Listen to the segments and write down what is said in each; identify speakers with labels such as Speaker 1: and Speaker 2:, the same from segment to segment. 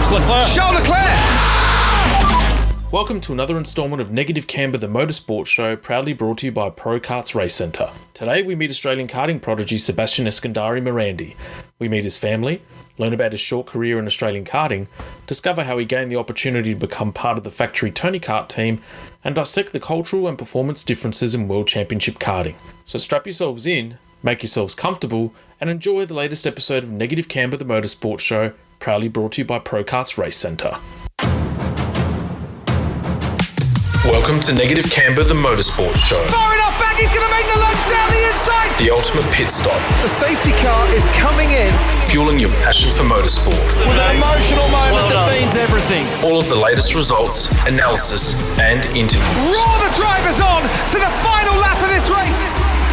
Speaker 1: It's Leclerc.
Speaker 2: Charles Leclerc!
Speaker 3: Welcome to another instalment of Negative Camber, the Motorsport Show, proudly brought to you by Pro Karts Race Centre. Today we meet Australian karting prodigy Sebastian Eskandari-Marandi. We meet his family, learn about his short career in Australian karting, discover how he gained the opportunity to become part of the factory Tony Kart team, and dissect the cultural and performance differences in World Championship karting. So strap yourselves in, make yourselves comfortable, and enjoy the latest episode of Negative Camber, the Motorsport Show, proudly brought to you by Pro Karts Race Centre. Welcome to Negative Camber, the Motorsport Show.
Speaker 2: Far enough back, he's going to make the lunge down the inside!
Speaker 3: The ultimate pit stop.
Speaker 2: The safety car is coming in.
Speaker 3: Fueling your passion for motorsport.
Speaker 1: With an emotional moment that means everything.
Speaker 3: All of the latest results, analysis, and interviews.
Speaker 2: Roar the drivers on to the final lap of this race.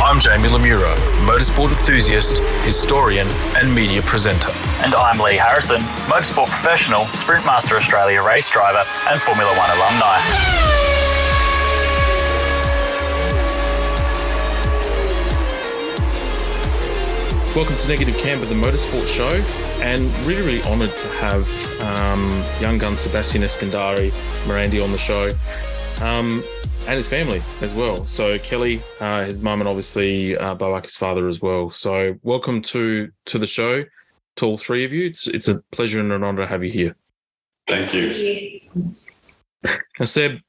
Speaker 3: I'm Jamie Lemuro, motorsport enthusiast, historian, and media presenter.
Speaker 4: And I'm Lee Harrison, motorsport professional, Sprint Master Australia race driver, and Formula One alumni.
Speaker 3: Welcome to Negative Camber, the Motorsport Show, and really honoured to have young gun Sebastian Eskandari-Marandi on the show, and his family as well. So Kelly, his mum, and obviously Bowak, his father as well. So welcome to the show, to all three of you. It's a pleasure and an honour to have you here.
Speaker 5: Thank you.
Speaker 3: Now, Seb,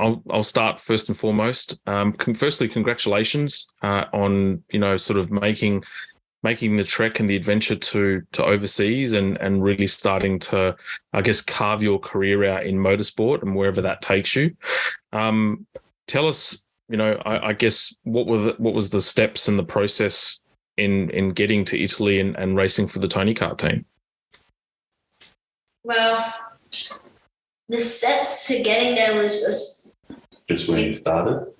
Speaker 3: I'll start first and foremost. Firstly, congratulations on sort of making the trek and the adventure to overseas and really starting to, I guess, carve your career out in motorsport and wherever that takes you. Tell us, I guess, what was the steps and the process in getting to Italy and racing for the Tony Kart team?
Speaker 6: Well, the steps to getting there was
Speaker 5: Just when you started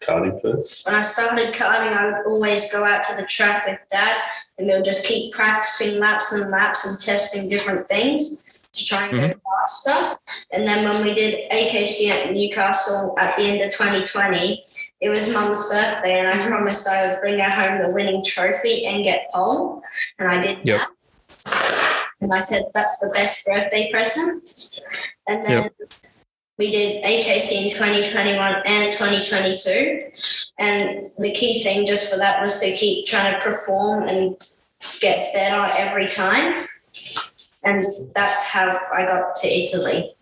Speaker 5: karting first?
Speaker 6: when I started karting, I would always go out to the track with Dad, and we'll just keep practicing laps and laps and testing different things to try and go faster. And then when we did AKC at Newcastle at the end of 2020, it was Mum's birthday, and I promised I would bring her home the winning trophy and get pole, and I did that. And I said, that's the best birthday present. And then we did AKC in 2021 and 2022. And the key thing just for that was to keep trying to perform and get better every time. And that's how I got to Italy.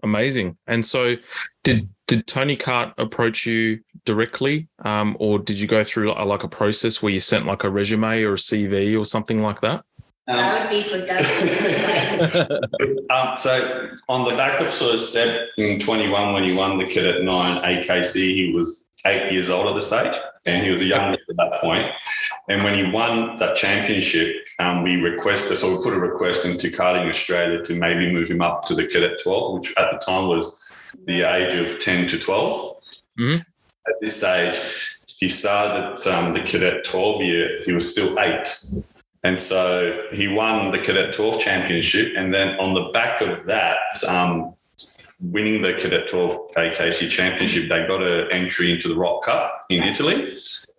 Speaker 3: Amazing. And so did Tony Kart approach you directly, or did you go through a process where you sent like a resume or a CV or something like that?
Speaker 6: That would be for Dad to explain.
Speaker 5: So on the back of sort of Seb in 21 when he won the Cadet 9 AKC, he was 8 years old at the stage, and he was a youngster at that point. And when he won that championship, we put a request into Karting Australia to maybe move him up to the Cadet 12, which at the time was the age of 10 to 12. Mm-hmm. At this stage, he started the Cadet 12 year, he was still 8. And so he won the Cadet 12 championship. And then on the back of that, winning the Cadet 12 AKC championship, they got an entry into the Rock Cup in Italy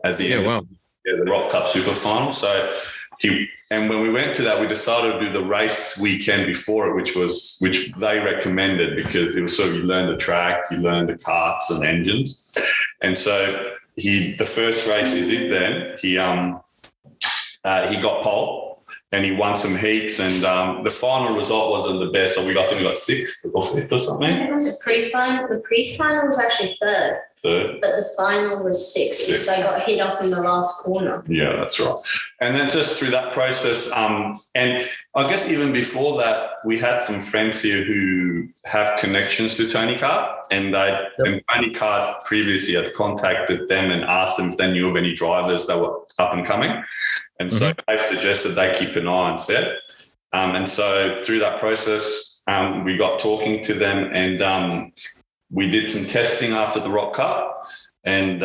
Speaker 5: as the Rock Cup Super Final. So when we went to that, we decided to do the race weekend before it, which they recommended because it was sort of you learn the track, you learn the karts and engines. And so the first race he did then, he got pole and he won some heats, and the final result wasn't the best. So I think we got 6th or 5th or something.
Speaker 6: It was the pre-final. The pre-final was actually third, but the final was 6th because I got hit off in the last corner.
Speaker 5: Yeah, that's right. And then just through that process, and I guess even before that, we had some friends here who have connections to Tony Kart, and Tony Kart previously had contacted them and asked them if they knew of any drivers that were up and coming. And so they suggested they keep an eye on Seb. And so through that process, we got talking to them, and we did some testing after the Rock Cup. And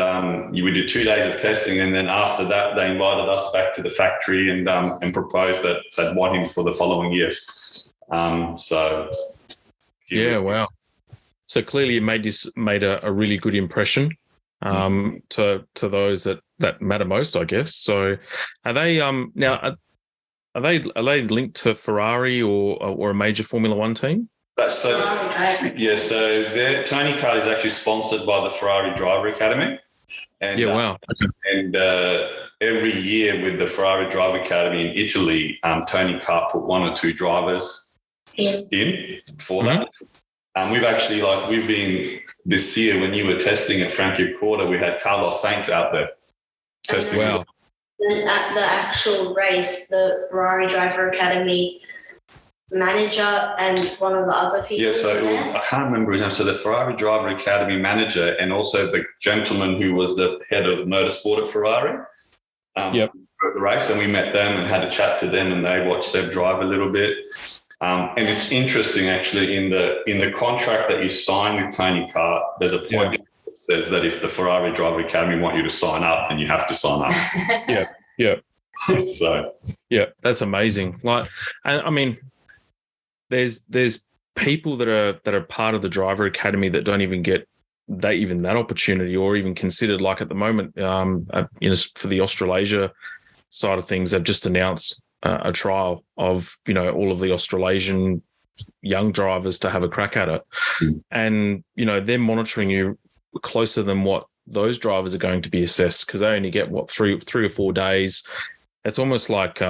Speaker 5: we did 2 days of testing. And then after that, they invited us back to the factory and proposed that they'd want him for the following year. Wow.
Speaker 3: So clearly you made a really good impression to those that matter most, I guess. So are they now Are they linked to Ferrari or a major Formula One team?
Speaker 5: That's so. Yeah, so Tony Kart is actually sponsored by the Ferrari Driver Academy. And,
Speaker 3: Yeah, wow. Okay.
Speaker 5: And every year with the Ferrari Driver Academy in Italy, Tony Kart put one or two drivers in for that. We've been this year when you were testing at Francoforte, we had Carlos Sainz out there testing.
Speaker 3: Wow.
Speaker 6: Then at the actual race, the Ferrari Driver Academy manager and one of the other people.
Speaker 5: Yeah, so I can't remember his name. So the Ferrari Driver Academy manager and also the gentleman who was the head of Motorsport at Ferrari. At the race, and we met them and had a chat to them, and they watched Seb drive a little bit. And it's interesting, actually, in the contract that you sign with Tony Kart, there's a point that says that if the Ferrari Driver Academy want you to sign up, then you have to sign up.
Speaker 3: Yeah.
Speaker 5: So
Speaker 3: yeah, that's amazing. Like, I mean, there's people that are part of the Driver Academy that don't even get that opportunity or even considered. Like at the moment, for the Australasia side of things, they've just announced a trial of all of the Australasian young drivers to have a crack at it, and they're monitoring you closer than what those drivers are going to be assessed, because they only get 3 or 4 days. It's almost like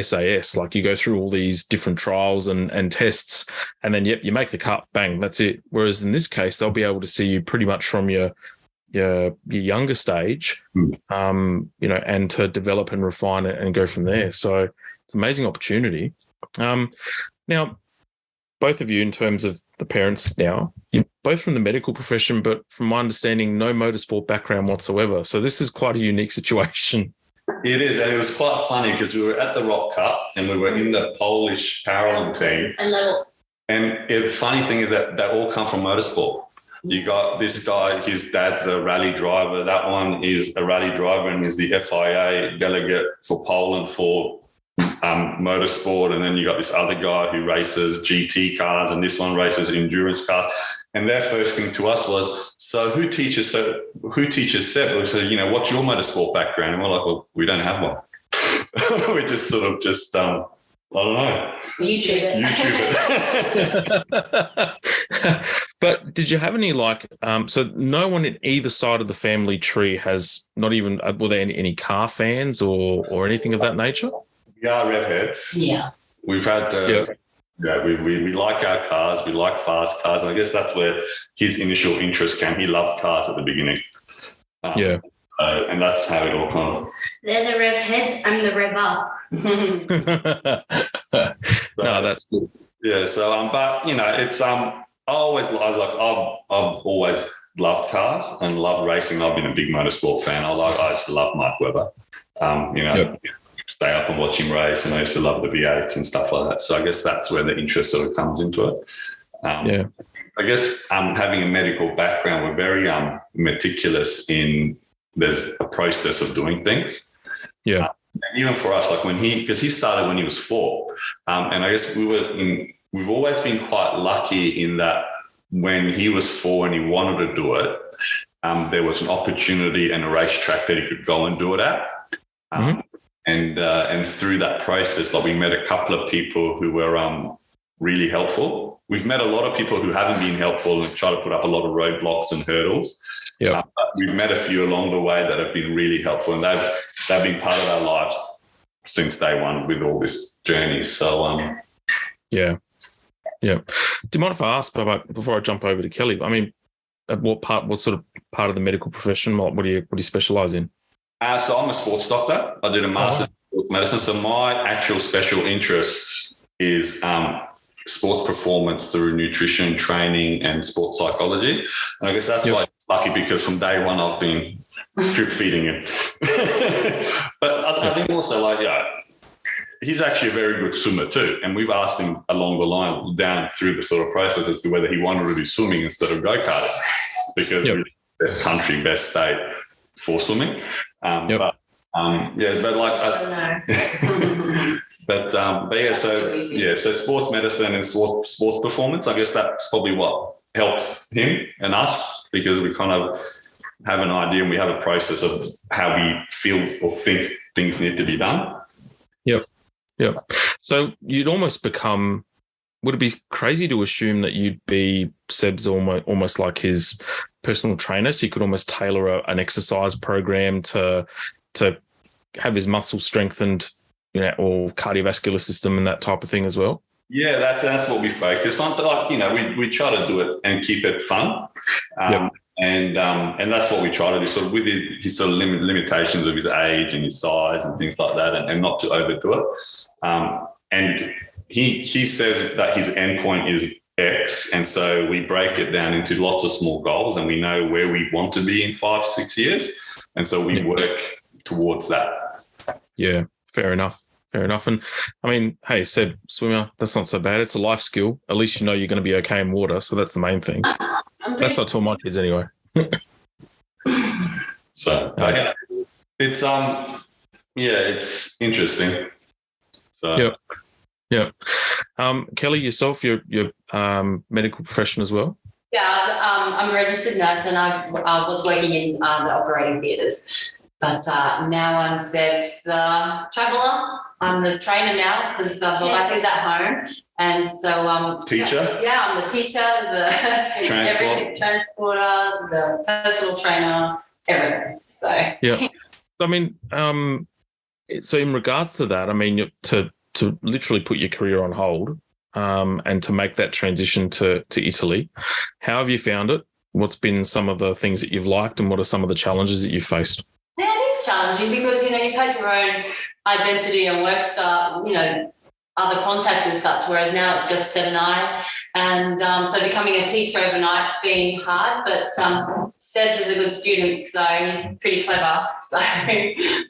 Speaker 3: SAS, like you go through all these different trials and tests, and then you make the cut, bang, that's it. Whereas in this case, they'll be able to see you pretty much from your younger stage, and to develop and refine it and go from there. So it's an amazing opportunity. Now, both of you, in terms of the parents now, you're both from the medical profession, but from my understanding, no motorsport background whatsoever. So this is quite a unique situation.
Speaker 5: it is, and it was quite funny because we were at the Rock Cup and we were in the Polish parallel team. And the funny thing is that they all come from motorsport. You got this guy, his dad's a rally driver. That one is a rally driver and is the FIA delegate for Poland for motorsport. And then you got this other guy who races GT cars, and this one races endurance cars. And their first thing to us was, so who teaches Seb? We said, what's your motorsport background? And we're like, well, we don't have one. We just sort of I don't know.
Speaker 6: YouTube
Speaker 5: it.
Speaker 3: But did you have any so no one in either side of the family tree has not even, were there any car fans or anything of that nature?
Speaker 5: We are rev heads.
Speaker 6: Yeah.
Speaker 5: We've had, we like our cars. We like fast cars. And I guess that's where his initial interest came. He loved cars at the beginning. And that's how it all kind of.
Speaker 6: They're the rev heads. I'm the rev up.
Speaker 3: No, that's cool.
Speaker 5: Yeah. So, but it's I've always loved cars and loved racing. I've been a big motorsport fan. I used to love Mark Webber. Stay up and watch him race, and I used to love the V8s and stuff like that. So I guess that's where the interest sort of comes into it. I guess having a medical background, we're very meticulous in. There's a process of doing things. Yeah. Even for us, like because he started when he was 4. And I guess we've always been quite lucky in that when he was 4 and he wanted to do it, there was an opportunity and a racetrack that he could go and do it at. And through that process, we met a couple of people who were really helpful. We've met a lot of people who haven't been helpful and try to put up a lot of roadblocks and hurdles. Yeah. We've met a few along the way that have been really helpful, and they've been part of our lives since day one with all this journey. So,
Speaker 3: yeah. Do you mind if I ask, before I jump over to Kelly? I mean, what sort of part of the medical profession? What do you specialise in?
Speaker 5: So I'm a sports doctor. I did a master's in sports medicine. So my actual special interest is sports performance through nutrition, training, and sports psychology. And I guess that's why it's lucky, because from day one I've been drip feeding him. But I think also he's actually a very good swimmer too. And we've asked him along the line down through the sort of process as to whether he wanted to do swimming instead of go-karting, because we're best country, best state for swimming. So sports medicine and sports performance, I guess that's probably what helps him and us, because we kind of have an idea and we have a process of how we feel or think things need to be done.
Speaker 3: Yeah. So you'd almost become, would it be crazy to assume that you'd be Seb's almost like his personal trainer? So you could almost tailor an exercise program to have his muscle strengthened, or cardiovascular system and that type of thing as well?
Speaker 5: Yeah, that's what we focus on. We try to do it and keep it fun. And that's what we try to do. So with his sort of limitations of his age and his size and things like that, and not to overdo it. And he says that his endpoint is X, and so we break it down into lots of small goals, and we know where we want to be in 5-6 years, and so we work towards that. Yeah,
Speaker 3: fair enough. And I mean, hey, Seb, swimmer, that's not so bad. It's a life skill. At least you know you're going to be okay in water, so that's the main thing. That's what I tell my kids anyway.
Speaker 5: So it's it's interesting. So
Speaker 3: yeah. Kelly, yourself, you're medical profession as well.
Speaker 7: Yeah, I'm a registered nurse, and I was working in the operating theatres. But now I'm Seb's traveller. I'm the trainer now because my wife is at home, and so
Speaker 5: teacher.
Speaker 7: Yeah, I'm the teacher, the transporter, the personal trainer, everything. So
Speaker 3: yeah, I mean, so in regards to that, I mean, to literally put your career on hold, and to make that transition to Italy, how have you found it? What's been some of the things that you've liked, and what are some of the challenges that you've faced?
Speaker 7: Yeah, it is challenging because, you've had your own identity and work style, other contact and such, whereas now it's just Seb and I. And so becoming a teacher overnight's been hard, but Seb is a good student, so he's pretty clever. So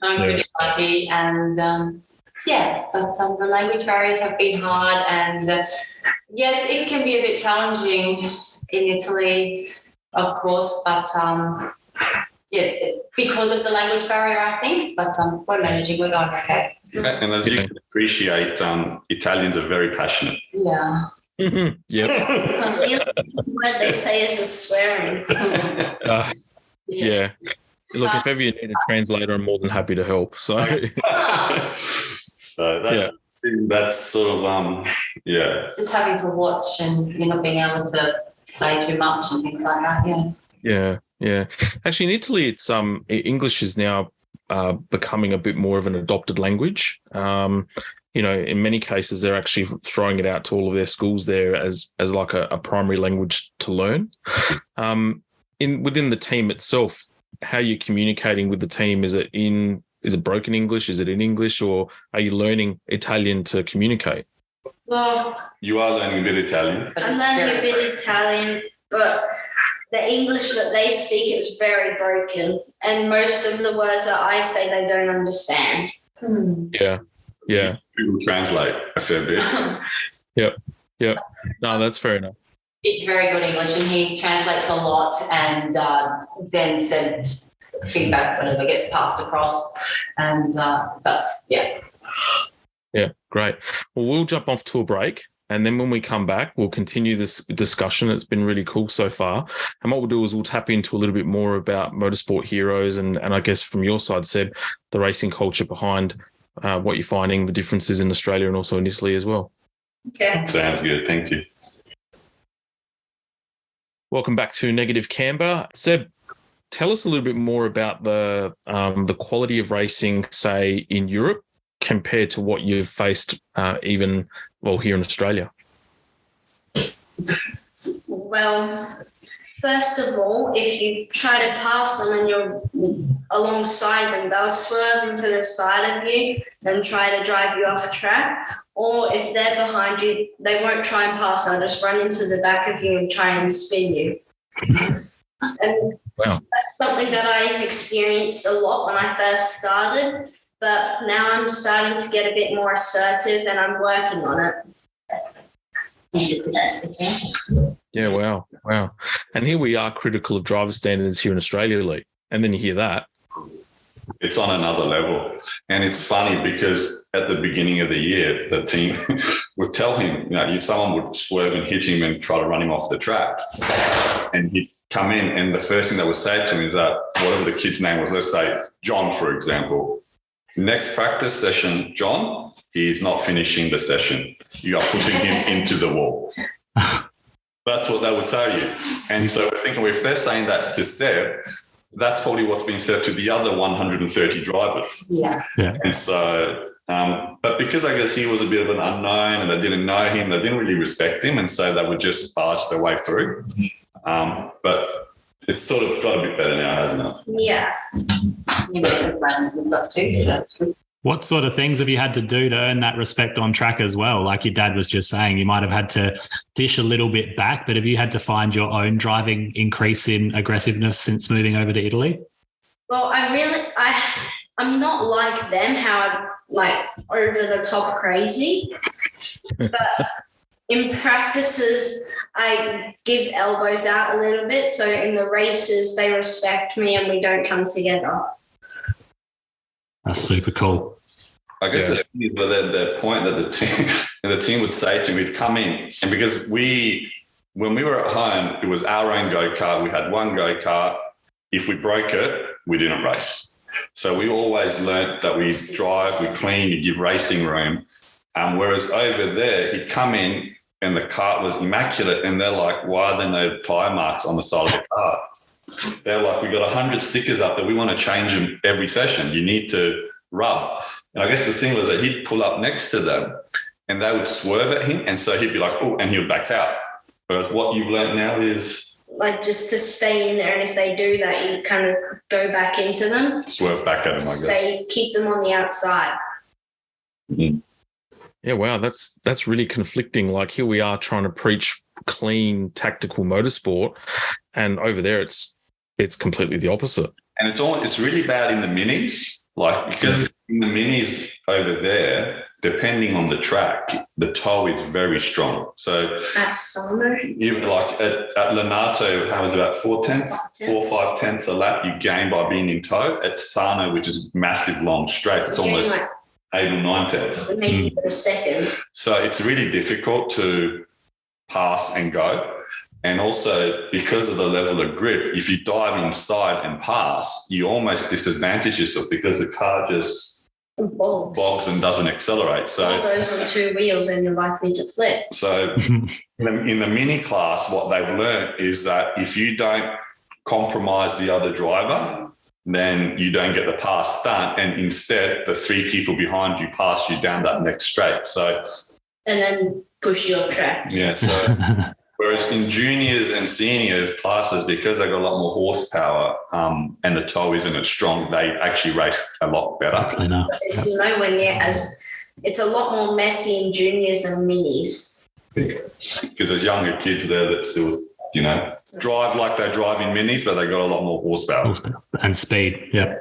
Speaker 7: I'm pretty lucky. And, but the language barriers have been hard. And, yes, it can be a bit challenging in Italy, of course, but because of the language barrier, I think, but we're managing, we're going okay.
Speaker 5: And as you can appreciate, Italians are very passionate.
Speaker 7: Yeah.
Speaker 3: Mm-hmm. Yep.
Speaker 6: The word they say is a swearing.
Speaker 3: Yeah. Look, if ever you need a translator, I'm more than happy to help. So,
Speaker 5: that's sort of
Speaker 7: just having to watch and not being able to say too much and things like that.
Speaker 3: Yeah. Actually, in Italy, it's English is now becoming a bit more of an adopted language. In many cases, they're actually throwing it out to all of their schools there as like a primary language to learn. Within the team itself, how you're communicating with the team, is it broken English? Is it in English, or are you learning Italian to communicate?
Speaker 6: Well,
Speaker 5: you are learning a bit Italian.
Speaker 6: I'm learning a bit Italian, but the English that they speak is very broken, and most of the words that I say they don't understand.
Speaker 3: Yeah.
Speaker 5: People translate a fair bit.
Speaker 3: Yep. No, that's fair enough.
Speaker 7: It's very good English, and he translates a lot, and then sends feedback whenever it gets passed across. And
Speaker 3: Yeah, great. Well, we'll jump off to a break. And then when we come back, we'll continue this discussion. It's been really cool so far. And what we'll do is we'll tap into a little bit more about motorsport heroes and I guess from your side, Seb, the racing culture behind what you're finding, the differences in Australia and also in Italy as well.
Speaker 6: Okay.
Speaker 5: Sounds good. Thank you.
Speaker 3: Welcome back to Negative Camber. Seb, tell us a little bit more about the quality of racing, say, in Europe compared to what you've faced here in Australia.
Speaker 6: Well, first of all, if you try to pass them and you're alongside them, they'll swerve into the side of you and try to drive you off track. Or if they're behind you, they won't try and pass. They'll just run into the back of you and try and spin you. And that's something that I experienced a lot when I first started. But now I'm starting to get a bit more assertive and I'm working on it.
Speaker 3: Yeah, wow. And here we are critical of driver standards here in Australia, Lee. And then you hear that.
Speaker 5: It's on another level. And it's funny because at the beginning of the year, the team would tell him, someone would swerve and hit him and try to run him off the track. And he'd come in and the first thing they would say to him is that whatever the kid's name was, let's say John, for example, next practice session, John, he's not finishing the session. You are putting him into the wall. That's what they would tell you. And so we're thinking, well, if they're saying that to Seb, that's probably what's been said to the other 130 drivers.
Speaker 7: Yeah.
Speaker 5: And so, but because I guess he was a bit of an unknown and they didn't know him, they didn't really respect him. And so they would just barge their way through. But it's sort of got a bit better now, hasn't it?
Speaker 6: Yeah.
Speaker 7: You make some friends and stuff too. So that's good.
Speaker 8: What sort of things have you had to do to earn that respect on track as well? Like your dad was just saying, you might have had to dish a little bit back, but have you had to find your own driving increase in aggressiveness since moving over to Italy?
Speaker 6: Well, I'm not like them, how I'm like over the top crazy. But in practices, I give elbows out a little bit. So in the races, they respect me and we don't come together.
Speaker 8: That's super cool.
Speaker 5: I guess the thing is the point that the team would say to me, we'd come in, and because when we were at home, it was our own go-kart. We had one go-kart. If we broke it, we didn't race. So we always learnt that we drive, we clean, you give racing room. Whereas over there, he'd come in and the kart was immaculate, and they're like, why are there no tyre marks on the side of the car? They're like, we've got 100 stickers up that we want to change them every session. You need to rub. And I guess the thing was that he'd pull up next to them and they would swerve at him. And so he'd be like, oh, and he would back out. Whereas what you've learnt now is...
Speaker 6: like just to stay in there. And if they do that, you kind of go back into them.
Speaker 5: Swerve back at them, I guess.
Speaker 6: Keep them on the outside.
Speaker 5: Mm-hmm.
Speaker 3: Yeah, wow, that's really conflicting. Like here we are trying to preach clean, tactical motorsport, and over there it's completely the opposite. And
Speaker 5: it's really bad in the minis, like because in the minis over there, depending on the track, the toe is very strong. So
Speaker 6: at summer,
Speaker 5: even like at Lenato, how was it, about 4 or 5 tenths a lap you gain by being in tow. At Sano, which is massive long straight, it's almost like 8 or 9 tenths.
Speaker 6: Maybe a second.
Speaker 5: So it's really difficult to pass and go. And also because of the level of grip, if you dive inside and pass, you almost disadvantage yourself because the car just bogs and doesn't accelerate. So
Speaker 6: it goes on 2 wheels and you're likely to flip.
Speaker 5: So in the mini class, what they've learned is that if you don't compromise the other driver, then you don't get the pass stunt, and instead the 3 people behind you pass you down that next straight. So
Speaker 6: and then push you off track.
Speaker 5: Yeah. So whereas in juniors and seniors classes, because they've got a lot more horsepower and the toe isn't as strong, they actually race a lot better.
Speaker 6: But it's nowhere near as it's a lot more messy in juniors than minis.
Speaker 5: Because there's younger kids there that still, drive like they drive in minis, but they got a lot more horsepower.
Speaker 8: And speed. Yeah.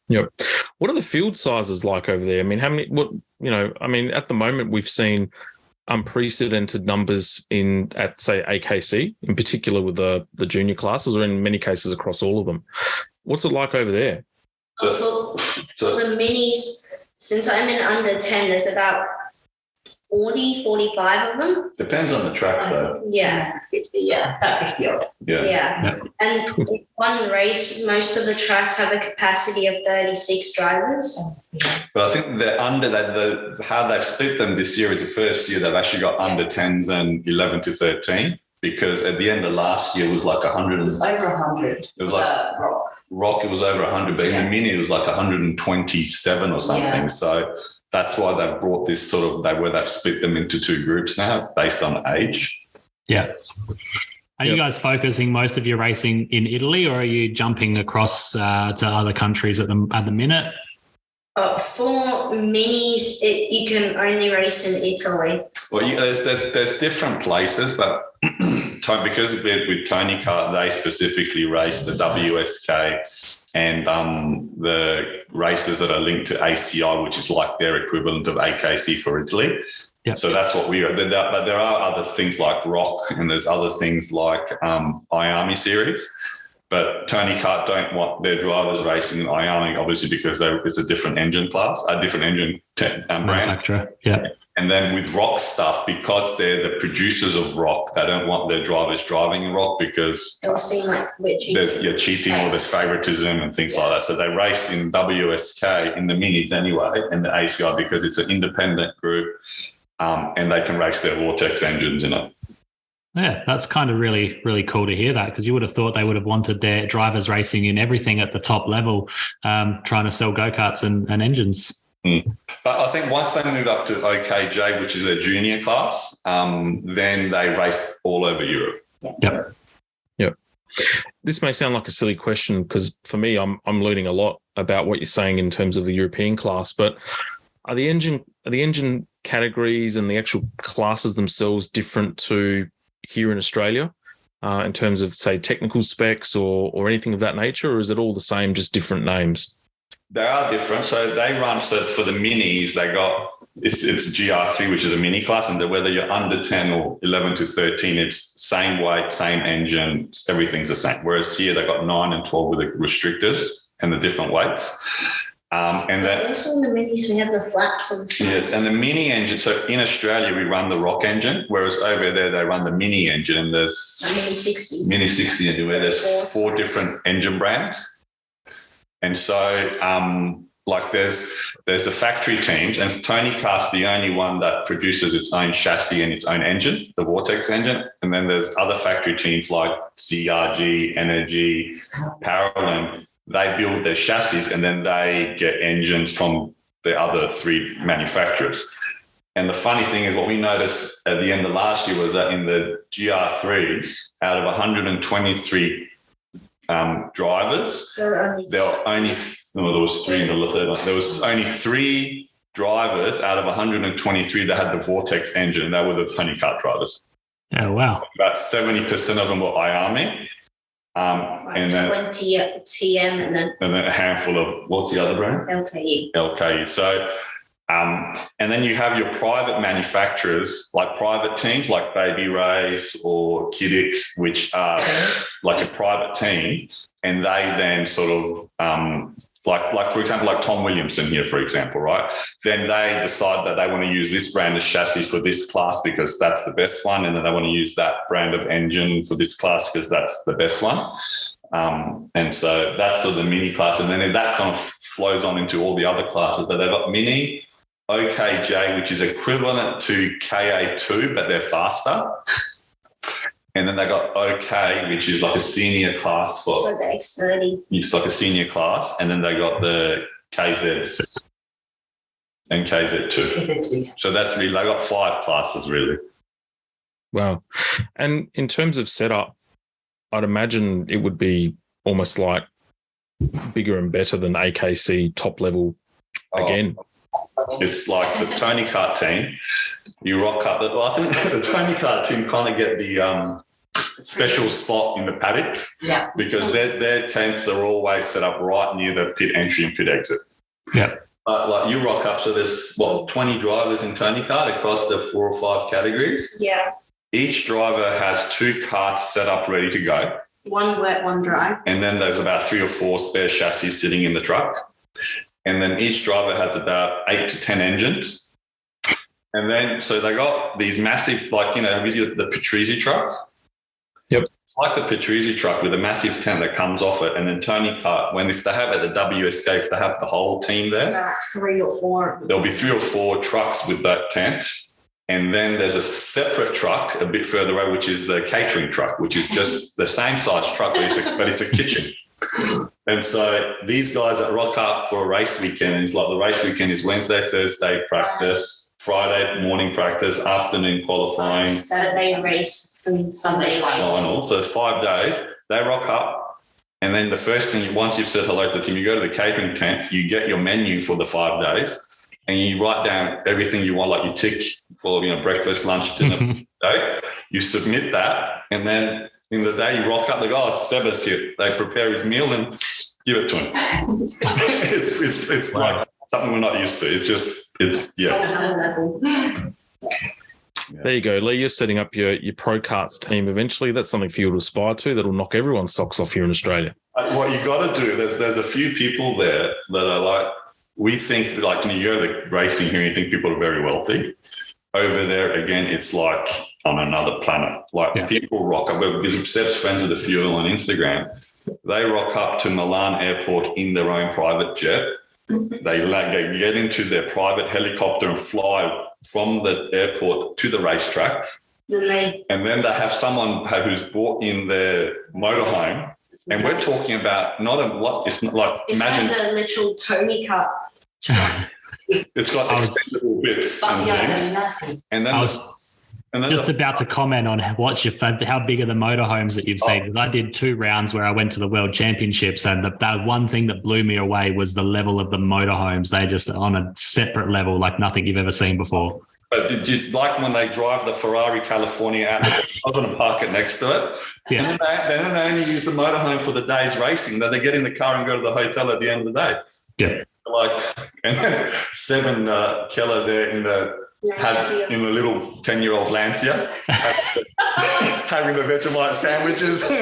Speaker 3: Yep. What are the field sizes like over there? I mean, at the moment we've seen unprecedented numbers at say AKC, in particular with the junior classes, or in many cases across all of them. What's it like over there?
Speaker 6: For the minis, since I'm in under 10, there's about 40, 45 of them.
Speaker 5: Depends on the track though.
Speaker 6: Yeah.
Speaker 7: 50, yeah. About 50 odd.
Speaker 6: Yeah. And in one race, most of the tracks have a capacity of 36 drivers.
Speaker 5: But I think they're under that, how they've split them this year is the first year they've actually got under 10s and 11 to 13, because at the end of last year it was like 100.
Speaker 7: It was over 100.
Speaker 5: It was like Rock, it was over 100, but in the mini it was like 127 or something.
Speaker 7: Yeah.
Speaker 5: So that's why they've brought this sort of, where they've split them into 2 groups now based on age.
Speaker 8: Yeah. Are you guys focusing most of your racing in Italy, or are you jumping across to other countries at the minute?
Speaker 6: For minis, you can only race in Italy.
Speaker 5: Well, there's different places, but because with Tony Kart, they specifically race the WSK and the races that are linked to ACI, which is like their equivalent of AKC for Italy. Yep. So that's what we are. But there are other things like Rock, and there's other things like IAMI series. But Tony Kart don't want their drivers racing in IAMI, obviously, because it's a different engine class, a different engine brand.
Speaker 8: Manufacturer, yeah.
Speaker 5: And then with rock stuff, because they're the producers of rock, they don't want their drivers driving in rock because
Speaker 6: It'll seem like we're cheating.
Speaker 5: there's cheating or there's favoritism and things like that. So they race in WSK in the minis anyway, and the ACI because it's an independent group, and they can race their Vortex engines in it.
Speaker 8: Yeah, that's kind of really, really cool to hear that, because you would have thought they would have wanted their drivers racing in everything at the top level, trying to sell go-karts and engines.
Speaker 5: But I think once they move up to OKJ, which is a junior class, then they race all over Europe.
Speaker 3: Yep. This may sound like a silly question because for me, I'm learning a lot about what you're saying in terms of the European class. But are the engine categories and the actual classes themselves different to here in Australia in terms of, say, technical specs or anything of that nature, or is it all the same, just different names?
Speaker 5: They are different. So they run, so for the minis, they got, it's GR3, which is a mini class, and whether you're under 10 or 11 to 13, it's same weight, same engine, everything's the same. Whereas here they got 9 and 12 with the restrictors and the different weights. And then
Speaker 6: also in the minis, we have the flaps on the side.
Speaker 5: Yes, and the mini engine. So in Australia, we run the rock engine, whereas over there they run the mini engine, and there's
Speaker 6: Mini 60
Speaker 5: engine where there's 4 different engine brands. And so, like there's the factory teams, and Tony Kart's the only one that produces its own chassis and its own engine, the Vortex engine. And then there's other factory teams like CRG, Energy, Paralym. They build their chassis and then they get engines from the other 3 manufacturers. And the funny thing is, what we noticed at the end of last year was that in the GR3s, out of 123 drivers, there was 3 in the third one. There was only 3 drivers out of 123 that had the Vortex engine, and they were the Tony Kart drivers.
Speaker 8: Oh, wow.
Speaker 5: About 70% of them were IAME. And then
Speaker 6: 20 TM and then
Speaker 5: a handful of, what's the other brand? LKE. So, and then you have your private manufacturers, like private teams like Baby Rays or Kiddix, which are like a private team, and they then sort of like for example, like Tom Williamson here, for example, right? Then they decide that they want to use this brand of chassis for this class because that's the best one, and then they want to use that brand of engine for this class because that's the best one. And so that's sort of the mini class, and then that kind of flows on into all the other classes. But they've got mini, OKJ, which is equivalent to KA2, but they're faster. And then they got OK, which is like a senior class for.
Speaker 6: It's like the X30.
Speaker 5: It's like a senior class, and then they got the KZs and KZ2. So that's really, they got 5 classes really.
Speaker 3: Wow. And in terms of setup, I'd imagine it would be almost like bigger and better than AKC top level again.
Speaker 5: It's like the Tony Kart team. You rock up. Well, I think the Tony Kart team kind of get the special spot in the paddock because their tents are always set up right near the pit entry and pit exit.
Speaker 8: Yeah.
Speaker 5: But like you rock up, so there's 20 drivers in Tony Kart across the 4 or 5 categories.
Speaker 6: Yeah.
Speaker 5: Each driver has 2 karts set up ready to go.
Speaker 6: 1 wet, 1 dry.
Speaker 5: And then there's about 3 or 4 spare chassis sitting in the truck. And then each driver has about 8 to 10 engines. And then, so they got these massive, like, you know, the Patrizzi truck.
Speaker 3: Yep.
Speaker 5: It's like the Patrizzi truck with a massive tent that comes off it. And then Tony Kart, if they have at the WSK, if they have the whole team there,
Speaker 6: 3 or 4.
Speaker 5: There'll be 3 or 4 trucks with that tent. And then there's a separate truck a bit further away, which is the catering truck, which is just the same size truck, but it's a kitchen. And so these guys that rock up for a race weekend, is like the race weekend is Wednesday, Thursday practice, Friday morning practice, afternoon qualifying,
Speaker 6: Saturday race, and Sunday
Speaker 5: final. So 5 days, they rock up. And then the first thing, once you've said hello to the team, you go to the catering tent, you get your menu for the 5 days, and you write down everything you want, like you tick for, you know, breakfast, lunch, dinner for the day. You submit that, and then in the day you rock up, they go, oh, Seb's here. They prepare his meal and give it to him. it's like something we're not used to.
Speaker 3: There you go, Lee. You're setting up your pro karts team eventually. That's something for you to aspire to. That'll knock everyone's socks off here in Australia.
Speaker 5: What you got to do, there's a few people there that are like, we think that, like, when you go to racing here, you think people are very wealthy. Over there, again, it's like on another planet. Like people rock up, because Seb's friends with a few on Instagram. They rock up to Milan airport in their own private jet. They get into their private helicopter and fly from the airport to the racetrack. And then they have someone who's brought in their motorhome. And we're talking about it's imagine
Speaker 6: like the literal Tony Kart.
Speaker 5: It's got expendable bits and things. And then
Speaker 8: And then just about to comment on how big are the motorhomes that you've seen? Because I did 2 rounds where I went to the World Championships, and that one thing that blew me away was the level of the motorhomes. They just on a separate level, like nothing you've ever seen before.
Speaker 5: But did you like when they drive the Ferrari California out? I'm going to park it next to it. Yeah. And then they only use the motorhome for the day's racing. Then they get in the car and go to the hotel at the end of the day.
Speaker 8: Yeah.
Speaker 5: And then Seven Keller there in the little 10-year-old Lancia having the Vegemite sandwiches.
Speaker 7: Keep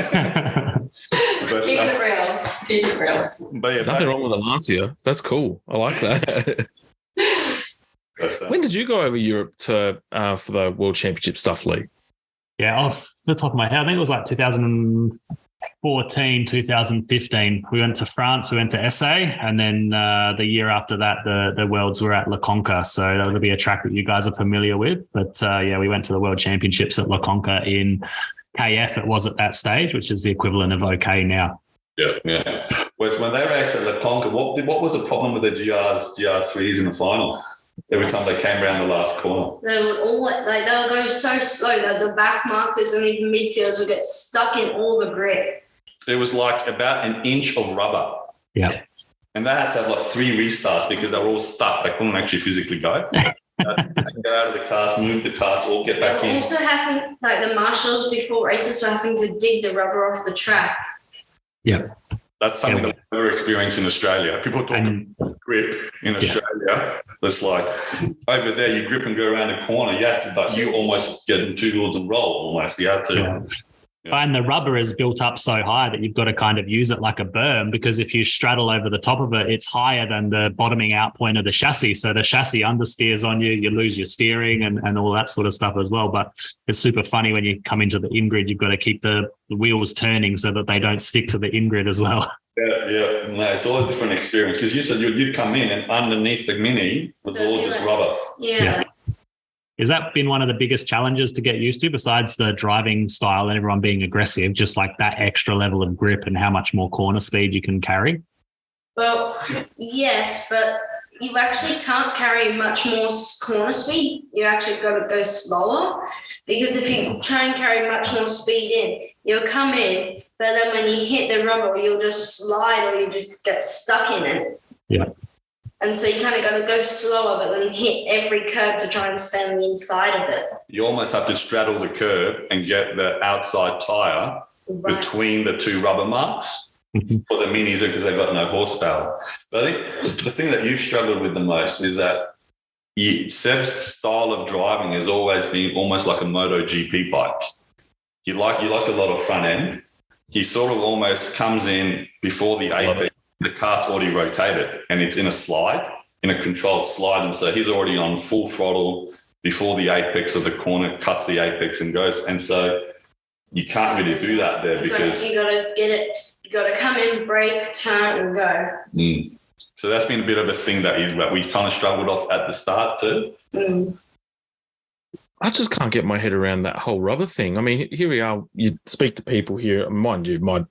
Speaker 7: it real. Keep it real.
Speaker 5: But yeah,
Speaker 3: nothing wrong with a Lancia. That's cool. I like that. When did you go over Europe to for the World Championship stuff, Lee?
Speaker 8: Yeah, off the top of my head, I think it was like 2014, 2015. We went to France, we went to SA, and then the year after that, the Worlds were at La Conca. So that'll be a track that you guys are familiar with. But we went to the World Championships at La Conca in KF. It was at that stage, which is the equivalent of OK now.
Speaker 5: Yeah. Whereas when they raced at La Conca, what was the problem with the GR3s in the final? Every time they came around the last corner,
Speaker 6: they would go so slow that the back markers and even midfielders would get stuck in all the grip.
Speaker 5: It was like about an inch of rubber.
Speaker 8: Yeah.
Speaker 5: And they had to have like 3 restarts because they were all stuck. They couldn't actually physically go. Get out of the cars, move the cars, or get back in.
Speaker 6: Also having, like, the marshals before races were having to dig the rubber off the track.
Speaker 8: Yeah.
Speaker 5: That's something that we've never experienced in Australia. People talk about grip in Australia. It's like over there, you grip and go around a corner. You have to, you almost get in 2 wheels and roll almost. You have to.
Speaker 8: Yeah. And the rubber is built up so high that you've got to kind of use it like a berm, because if you straddle over the top of it, it's higher than the bottoming out point of the chassis. So the chassis understeers on you, you lose your steering and all that sort of stuff as well. But it's super funny when you come into the in-grid, you've got to keep the wheels turning so that they don't stick to the in-grid as well.
Speaker 5: Yeah. No, it's all a different experience, because you said you'd come in and underneath the Mini was all just rubber.
Speaker 6: Yeah.
Speaker 8: Has that been one of the biggest challenges to get used to, besides the driving style and everyone being aggressive, just like that extra level of grip and how much more corner speed you can carry?
Speaker 6: Well, yes, but you actually can't carry much more corner speed. You actually got to go slower, because if you try and carry much more speed in, you'll come in, but then when you hit the rubber, you'll just slide or you just get stuck in it.
Speaker 8: Yeah.
Speaker 6: And so you kind of got to go slower, but then hit every curve to try and stay on the inside of it.
Speaker 5: You almost have to straddle the curb and get the outside tyre between the 2 rubber marks for the Minis, because they've got no horsepower. But I think the thing that you've struggled with the most is that Seb's style of driving has always been almost like a MotoGP bike. You like a lot of front end. He sort of almost comes in before the apex. The car's already rotated and it's in a controlled slide. And so he's already on full throttle before the apex of the corner, cuts the apex and goes. And so you can't really do that there, because
Speaker 6: you got to get it. You got to come in, brake, turn and go.
Speaker 5: So that's been a bit of a thing that we kind of struggled off at the start too.
Speaker 3: I just can't get my head around that whole rubber thing. I mean, here we are. You speak to people here. Mind you, my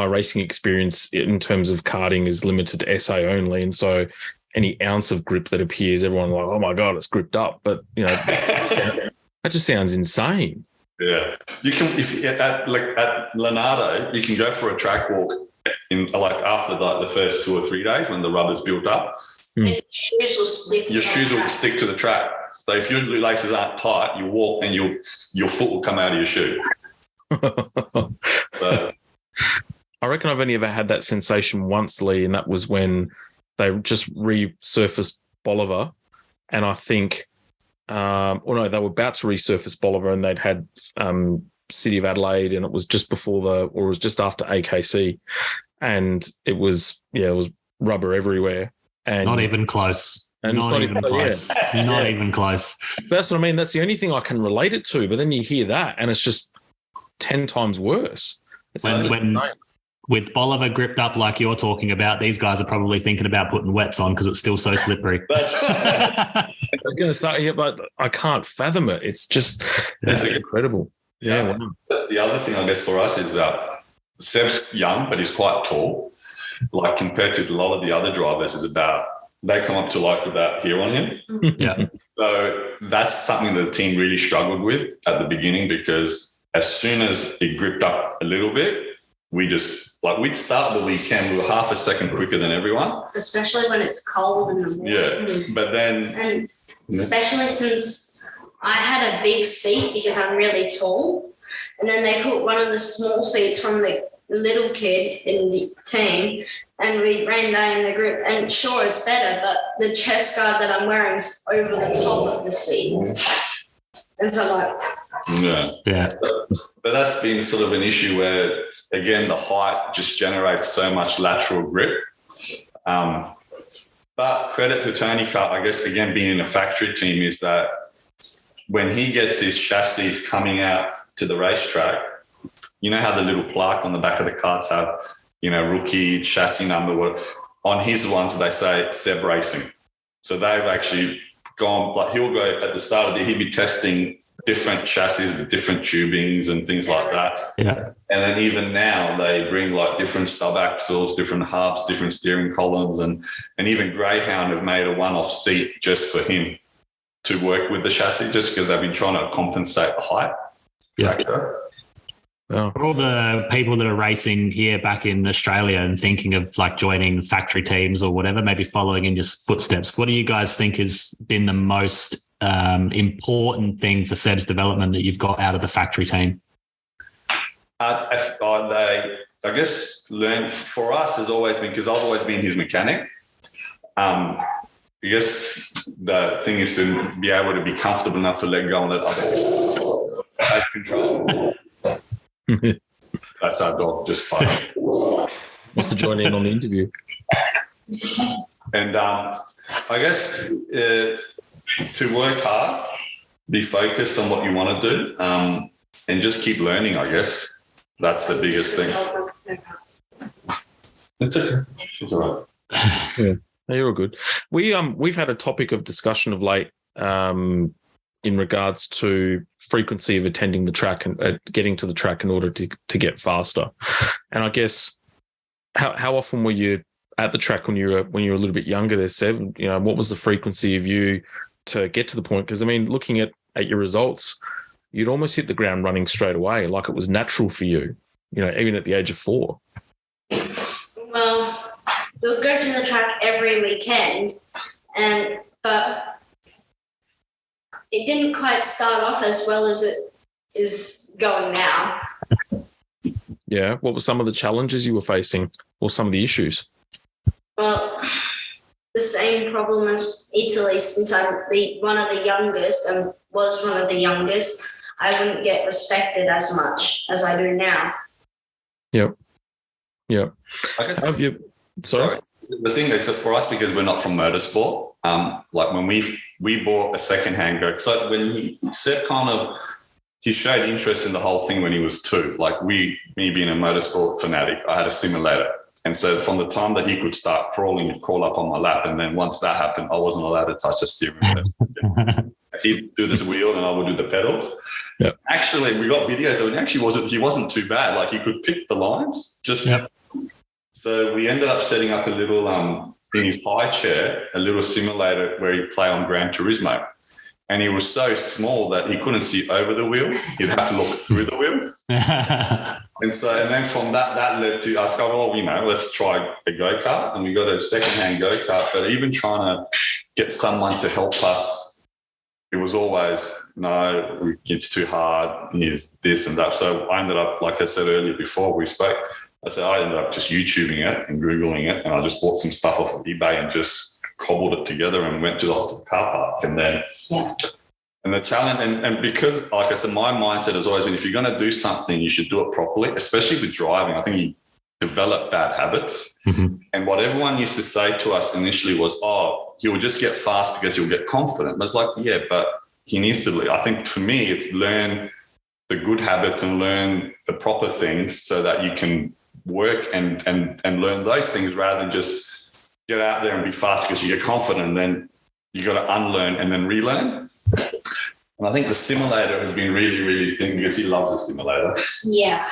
Speaker 3: racing experience in terms of karting is limited to SA only, and so any ounce of grip that appears, everyone's like, "Oh my god, it's gripped up." But that just sounds insane.
Speaker 5: Yeah, you can if at Leonardo, you can go for a track walk in after the first 2 or 3 days when the rubber's built up.
Speaker 6: And your shoes will stick.
Speaker 5: Your shoes will stick to the track. So if your laces aren't tight, you walk and your foot will come out of your shoe.
Speaker 3: I reckon I've only ever had that sensation once, Lee, and that was when they just resurfaced Bolivar. And I think, they were about to resurface Bolivar, and they'd had City of Adelaide, and it was just before it was just after AKC. And it was rubber everywhere. And
Speaker 8: not even close.
Speaker 3: And
Speaker 8: not even close.
Speaker 3: Yeah.
Speaker 8: Not even close.
Speaker 3: That's what I mean. That's the only thing I can relate it to. But then you hear that, and it's just 10 times worse.
Speaker 8: When with Bolivar gripped up like you're talking about, these guys are probably thinking about putting wets on because it's still so slippery.
Speaker 3: I was going to say, yeah, but I can't fathom it. It's just it's incredible. Yeah.
Speaker 5: The other thing, I guess, for us is Seb's young, but he's quite tall. Like compared to a lot of the other drivers, is about they come up to like about here on him.
Speaker 8: Yeah.
Speaker 5: So that's something that the team really struggled with at the beginning, because as soon as it gripped up a little bit, we just we'd start the weekend, we were half a second quicker than everyone.
Speaker 6: Especially when it's cold in the morning.
Speaker 5: Yeah, but then
Speaker 6: and especially since I had a big seat because I'm really tall, and then they put one of the small seats from the little kid in the team, and we ran down in the group, and sure, it's better, but the chest guard that I'm wearing is over the top of the seat. And so
Speaker 8: yeah.
Speaker 5: But that's been sort of an issue where, again, the height just generates so much lateral grip. But credit to Tony Kart, I guess, again, being in a factory team, is that when he gets his chassis coming out to the racetrack, you know how the little plaque on the back of the carts have, rookie chassis number. On his ones, they say Seb Racing. So they've actually gone, he'll go at the start of the, he'd be testing different chassis with different tubings and things like that.
Speaker 8: Yeah.
Speaker 5: And then even now they bring different stub axles, different hubs, different steering columns, and even Greyhound have made a one-off seat just for him to work with the chassis, just because they've been trying to compensate the height factor.
Speaker 8: Yeah. For all the people that are racing here back in Australia and thinking of joining factory teams or whatever, maybe following in your footsteps, what do you guys think has been the most important thing for Seb's development that you've got out of the factory team?
Speaker 5: I guess learn for us has always been, because I've always been his mechanic. I guess the thing is to be able to be comfortable enough to let go and let other have control. That's our dog just fighting.
Speaker 3: Wants to join in on the interview.
Speaker 5: And I guess to work hard, be focused on what you want to do, and just keep learning, I guess. That's the biggest thing. It's okay. She's all right.
Speaker 3: Yeah, you're all good. We've had a topic of discussion of late in regards to frequency of attending the track and getting to the track in order to get faster. And I guess how often were you at the track when you were a little bit younger there, Seb? What was the frequency of you to get to the point? Because looking at your results, you'd almost hit the ground running straight away, like it was natural for you, even at the age of 4.
Speaker 6: Well, we'll go to the track every weekend, but it didn't quite start off as well as it is going now.
Speaker 3: Yeah. What were some of the challenges you were facing, or some of the issues?
Speaker 6: Well, the same problem as Italy, since I'm one of the youngest and was one of the youngest, I wouldn't get respected as much as I do now.
Speaker 3: Yep.
Speaker 5: I guess,
Speaker 3: sorry.
Speaker 5: The thing is, for us, because we're not from motorsport, when we bought a secondhand go, because when Seb he showed interest in the whole thing when he was 2. Me being a motorsport fanatic, I had a simulator. And so from the time that he could start crawling, he'd crawl up on my lap. And then once that happened, I wasn't allowed to touch the steering wheel. He'd do this wheel and I would do the pedals.
Speaker 3: Yep.
Speaker 5: Actually, we got videos of it. He wasn't too bad. He could pick the lines.
Speaker 8: Yep.
Speaker 5: So we ended up setting up a little, in his high chair, a little simulator where he'd play on Gran Turismo. And he was so small that he couldn't see over the wheel. He'd have to look through the wheel. And then from that led to us going, let's try a go-kart. And we got a second-hand go-kart. But even trying to get someone to help us, it was always, no, it's too hard, this and that. So I ended up, like I said earlier before we spoke, I ended up just YouTubing it and Googling it. And I just bought some stuff off of eBay and just cobbled it together and went to the car park. And then and the challenge, and because, like I said, my mindset has always been, if you're going to do something, you should do it properly, especially with driving. I think develop bad habits. And what everyone used to say to us initially was, he'll just get fast because he'll get confident. But it's like, yeah, but he needs to, I think for me, it's learn the good habits and learn the proper things so that you can work and learn those things rather than just get out there and be fast because you get confident and then you got to unlearn and then relearn. And I think the simulator has been really, really thin because he loves the simulator.
Speaker 6: Yeah.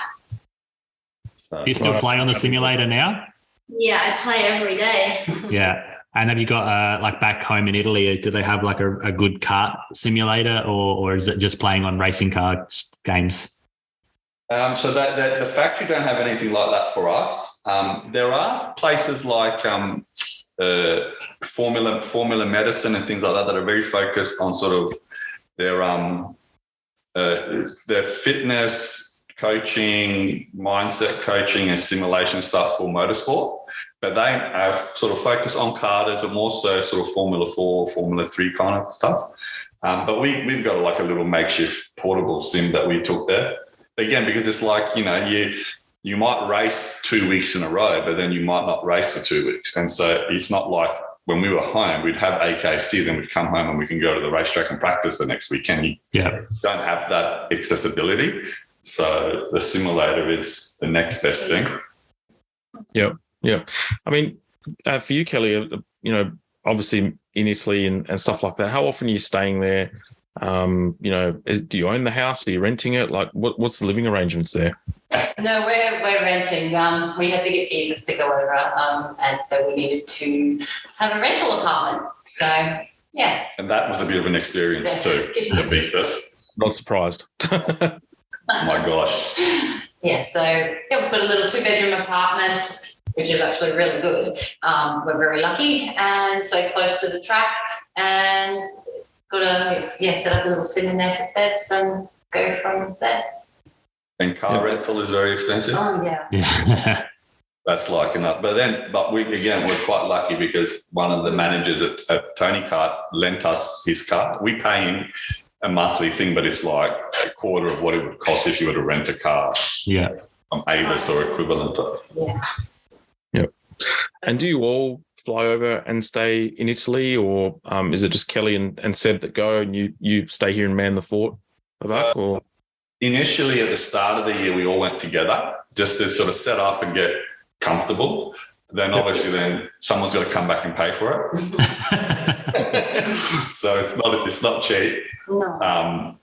Speaker 8: Do you still play on the simulator now?
Speaker 6: Yeah, I play every day.
Speaker 8: Yeah. And have you got, like back home in Italy, do they have like a good kart simulator or is it just playing on racing car games?
Speaker 5: So that the factory don't have anything like that for us. There are places like Formula Medicine and things like that are very focused on sort of their fitness coaching, mindset coaching and simulation stuff for motorsport. But they have sort of focused on karters, but more so sort of Formula 4, Formula 3 kind of stuff. But we've got like a little makeshift portable sim that we took there. Again, because it's like, you might race 2 weeks in a row, but then you might not race for 2 weeks. And so it's not like when we were home, we'd have AKC, then we'd come home and we can go to the racetrack and practice the next weekend. You don't have that accessibility. So the simulator is the next best thing.
Speaker 3: Yeah. I mean, for you, Kelly, obviously in Italy and stuff like that, how often are you staying there? Do you own the house? Are you renting it? Like, what's the living arrangements there?
Speaker 7: No, we're renting. We had to get visas to go over, and so we needed to have a rental apartment. So, yeah.
Speaker 5: And that was a bit of an experience too, the visas.
Speaker 3: Not surprised.
Speaker 5: Oh my gosh.
Speaker 7: Yeah, so we put a little 2-bedroom apartment, which is actually really good. We're very lucky and so close to the track, and got to set up a little sim in there for Sebs and go from there.
Speaker 5: And car rental is very expensive.
Speaker 7: Oh yeah.
Speaker 5: That's like enough. But we're quite lucky because one of the managers at Tony Kart lent us his car. We pay him a monthly thing, but it's like a quarter of what it would cost if you were to rent a car.
Speaker 8: Yeah.
Speaker 5: From Avis or equivalent.
Speaker 7: Yeah.
Speaker 3: Yep. And do you all fly over and stay in Italy, or is it just Kelly and Seb that go and you stay here and man the fort?
Speaker 5: Initially at the start of the year, we all went together just to sort of set up and get comfortable. Then obviously then someone's got to come back and pay for it. So it's not cheap.
Speaker 7: No.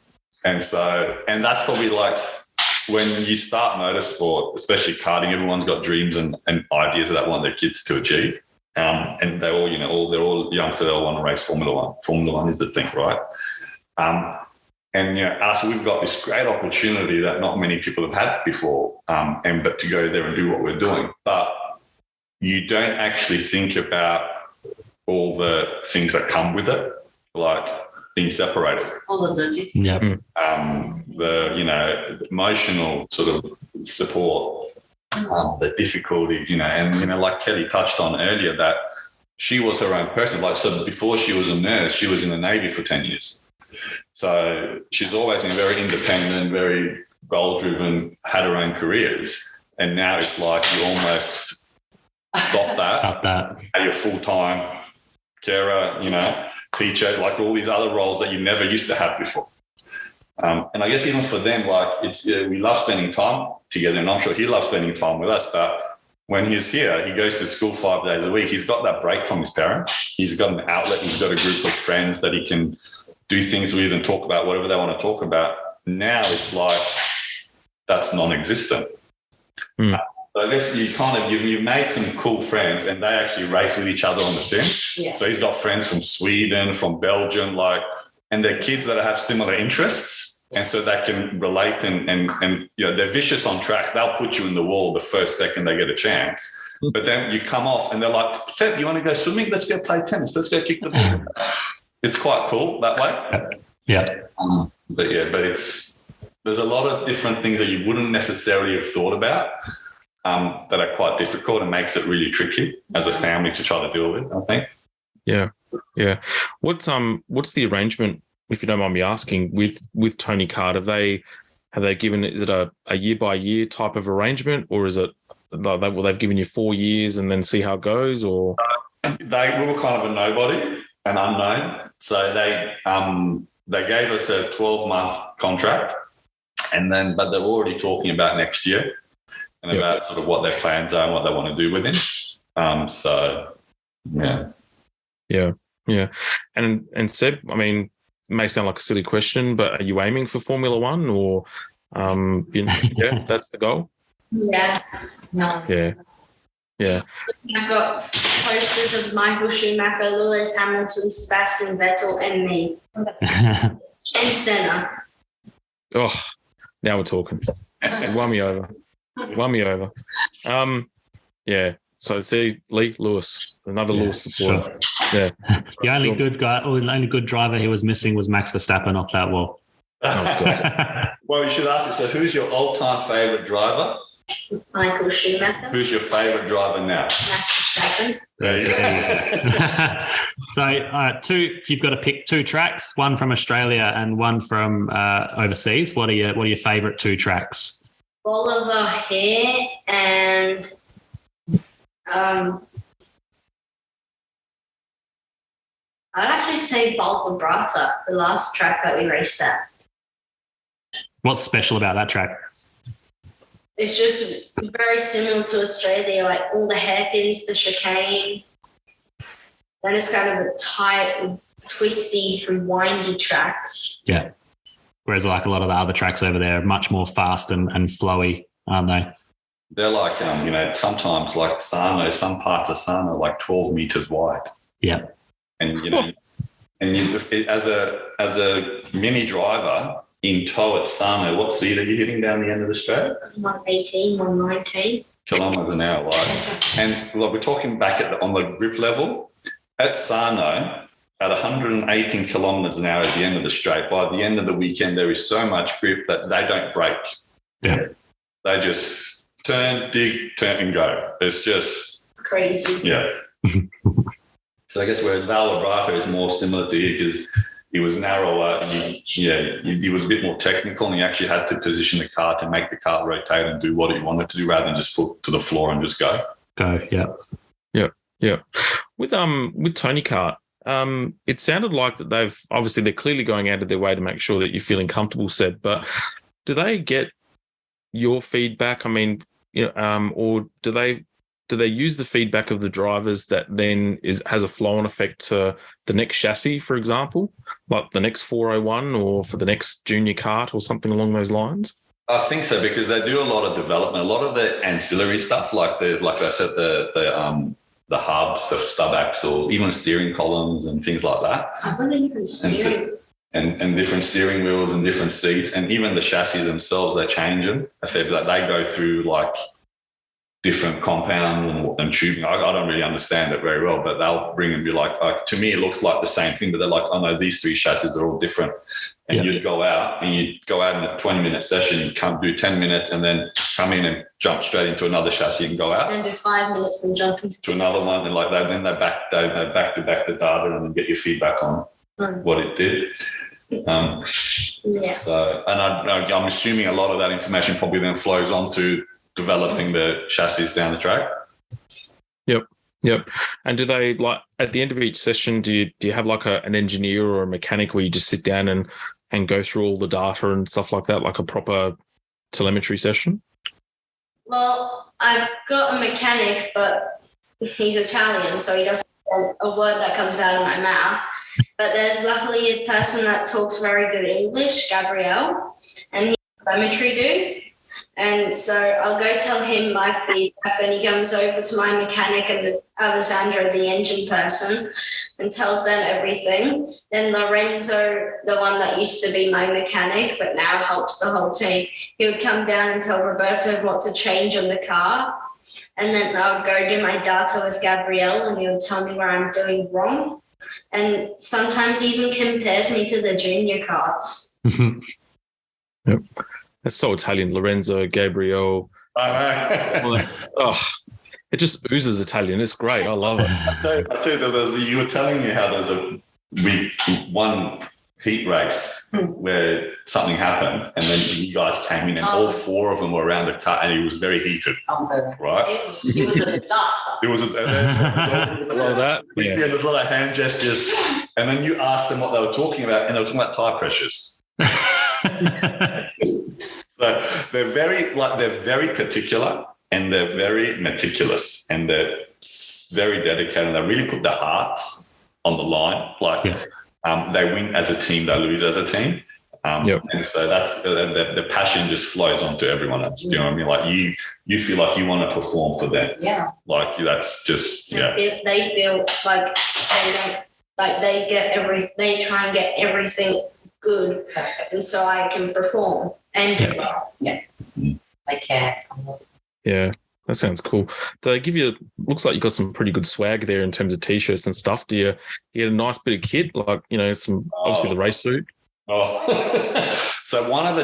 Speaker 5: And that's probably like when you start motorsport, especially karting, everyone's got dreams and ideas that they want their kids to achieve. And they're all youngsters, they all want to race Formula 1. Formula 1 is the thing, right? Us, we've got this great opportunity that not many people have had before, but to go there and do what we're doing. But you don't actually think about all the things that come with it, like being separated.
Speaker 7: All the logistics.
Speaker 8: Yeah.
Speaker 5: The emotional sort of support, the difficulties, like Kelly touched on earlier, that she was her own person. Like, so before she was a nurse, she was in the Navy for 10 years. So she's always been very independent, very goal-driven, had her own careers. And now it's like you almost stop that. You're full-time carer, teacher, like all these other roles that you never used to have before. And I guess even for them, like we love spending time together, and I'm sure he loves spending time with us. But when he's here, he goes to school 5 days a week. He's got that break from his parents. He's got an outlet. He's got a group of friends that he can do things with and talk about whatever they want to talk about. Now it's like that's non-existent. So I guess you've made some cool friends, and they actually race with each other on the sim.
Speaker 7: Yeah.
Speaker 5: So he's got friends from Sweden, from Belgium, and they're kids that have similar interests. And so they can relate and they're vicious on track. They'll put you in the wall the first second they get a chance. But then you come off and they're like, Seb, you want to go swimming? Let's go play tennis. Let's go kick the ball. It's quite cool that way.
Speaker 8: Yeah.
Speaker 5: But there's a lot of different things that you wouldn't necessarily have thought about that are quite difficult and makes it really tricky as a family to try to deal with, I think.
Speaker 3: Yeah. Yeah. What's the arrangement, if you don't mind me asking, with Tony Kart? Have they given, is it a year by year type of arrangement, or is it they've given you 4 years and then see how it goes, or
Speaker 5: we were kind of a nobody, an unknown. So they gave us a 12-month contract, but they're already talking about next year and about sort of what their plans are and what they want to do with him.
Speaker 3: Yeah. And Seb, I mean, it may sound like a silly question, but are you aiming for Formula One, or that's the goal?
Speaker 6: Yeah. No.
Speaker 3: Yeah.
Speaker 6: I've got posters of Michael Schumacher, Lewis Hamilton, Sebastian Vettel, and me. And Senna.
Speaker 3: Oh, now we're talking. You won me over. Yeah. So see, Lewis, another Lewis supporter.
Speaker 8: Sure.
Speaker 3: Yeah.
Speaker 8: The only good guy, or the only good driver he was missing was Max Verstappen off that wall.
Speaker 5: Well, you should ask yourself, who's your all-time favourite driver?
Speaker 6: Michael Schumacher.
Speaker 5: Who's your favourite driver now?
Speaker 6: Max Verstappen.
Speaker 8: So, you've got to pick 2 tracks, one from Australia and one from overseas. What are your favourite 2 tracks?
Speaker 6: Bolivar here and I'd actually say Bulga Brata, the last track that we raced at.
Speaker 8: What's special about that track?
Speaker 6: It's just very similar to Australia, like all the hairpins, the chicane. Then it's kind of a tight, twisty and windy track. Yeah.
Speaker 8: Whereas like a lot of the other tracks over there are much more fast and flowy, aren't they?
Speaker 5: They're like, sometimes like Sarno, some parts of Sarno are like 12 metres wide.
Speaker 8: Yeah.
Speaker 5: And, as a mini driver in tow at Sarno, what speed are you hitting down the end of the straight?
Speaker 6: 118, 119.
Speaker 5: Kilometres an hour, like. And look, we're talking back on the grip level. At Sarno, at 118 kilometres an hour at the end of the straight, by the end of the weekend, there is so much grip that they don't brake.
Speaker 8: Yeah.
Speaker 5: They just turn, dig, turn and go. It's just
Speaker 6: crazy.
Speaker 5: Yeah. So I guess whereas Val Labrata is more similar to you because he was narrower and he was a bit more technical and he actually had to position the car to make the car rotate and do what he wanted to do rather than just foot to the floor and just go.
Speaker 3: Yeah. With Tony Kart, it sounded like that they're clearly going out of their way to make sure that you're feeling comfortable, Seb, but do they get your feedback? I mean, or do they use the feedback of the drivers that then has a flow-on effect to the next chassis, for example, like the next 401 or for the next junior kart or something along those lines?
Speaker 5: I think so because they do a lot of development, a lot of the ancillary stuff, like I said, the hubs, the stub axles, even steering columns and things like that.
Speaker 6: I wouldn't even steering.
Speaker 5: And different steering wheels and different seats, and even the chassis themselves, they change them. I said that they go through like different compounds and tubing. I don't really understand it very well, but they'll bring and be like, to me, it looks like the same thing, but they're like, oh no, these 3 chassis are all different. And you'd go out in a 20-minute session, you come do 10 minutes and then come in and jump straight into another chassis and go out.
Speaker 6: And do 5 minutes and jump into
Speaker 5: to another one. And like that, then they back to back the data and then get your feedback on what it did. So, and I'm assuming a lot of that information probably then flows on to developing the chassis down the track.
Speaker 3: Yep. And do they, like, at the end of each session, do you have like an engineer or a mechanic where you just sit down and go through all the data and stuff like that, like a proper telemetry session?
Speaker 6: Well, I've got a mechanic, but he's Italian, so he doesn't have a word that comes out of my mouth. But there's luckily a person that talks very good English, Gabrielle, and he's a telemetry dude. And so I'll go tell him my feedback. Then he comes over to my mechanic and Alessandro, the engine person, and tells them everything. Then Lorenzo, the one that used to be my mechanic but now helps the whole team, he would come down and tell Roberto what to change on the car. And then I'll go do my data with Gabrielle and he would tell me where I'm doing wrong. And sometimes he even compares me to the junior karts.
Speaker 3: Yep. That's so Italian. Lorenzo, Gabriel.
Speaker 5: I know.
Speaker 3: It just oozes Italian. It's great. I love it.
Speaker 5: I tell you, you were telling me how there's one heat race where something happened, and then you guys came in, and all four of them were around the cut, and it was very heated, right?
Speaker 7: It was a disaster.
Speaker 5: It was there's a lot of hand gestures, and then you asked them what they were talking about, and they were talking about tire pressures. So they're very particular, and they're very meticulous, and they're very dedicated, and they really put their hearts on the line. They win as a team, they lose as a team. And so that's the passion just flows onto everyone else. Do you know what I mean? Like you feel like you want to perform for them.
Speaker 6: Yeah.
Speaker 5: Like that's just
Speaker 6: They feel like they try and get everything good, and so I can perform and
Speaker 7: They care.
Speaker 3: Yeah, that sounds cool. Do they give you? Looks like you got some pretty good swag there in terms of t-shirts and stuff. Do you get a nice bit of kit, like obviously the race suit?
Speaker 5: Oh, so one of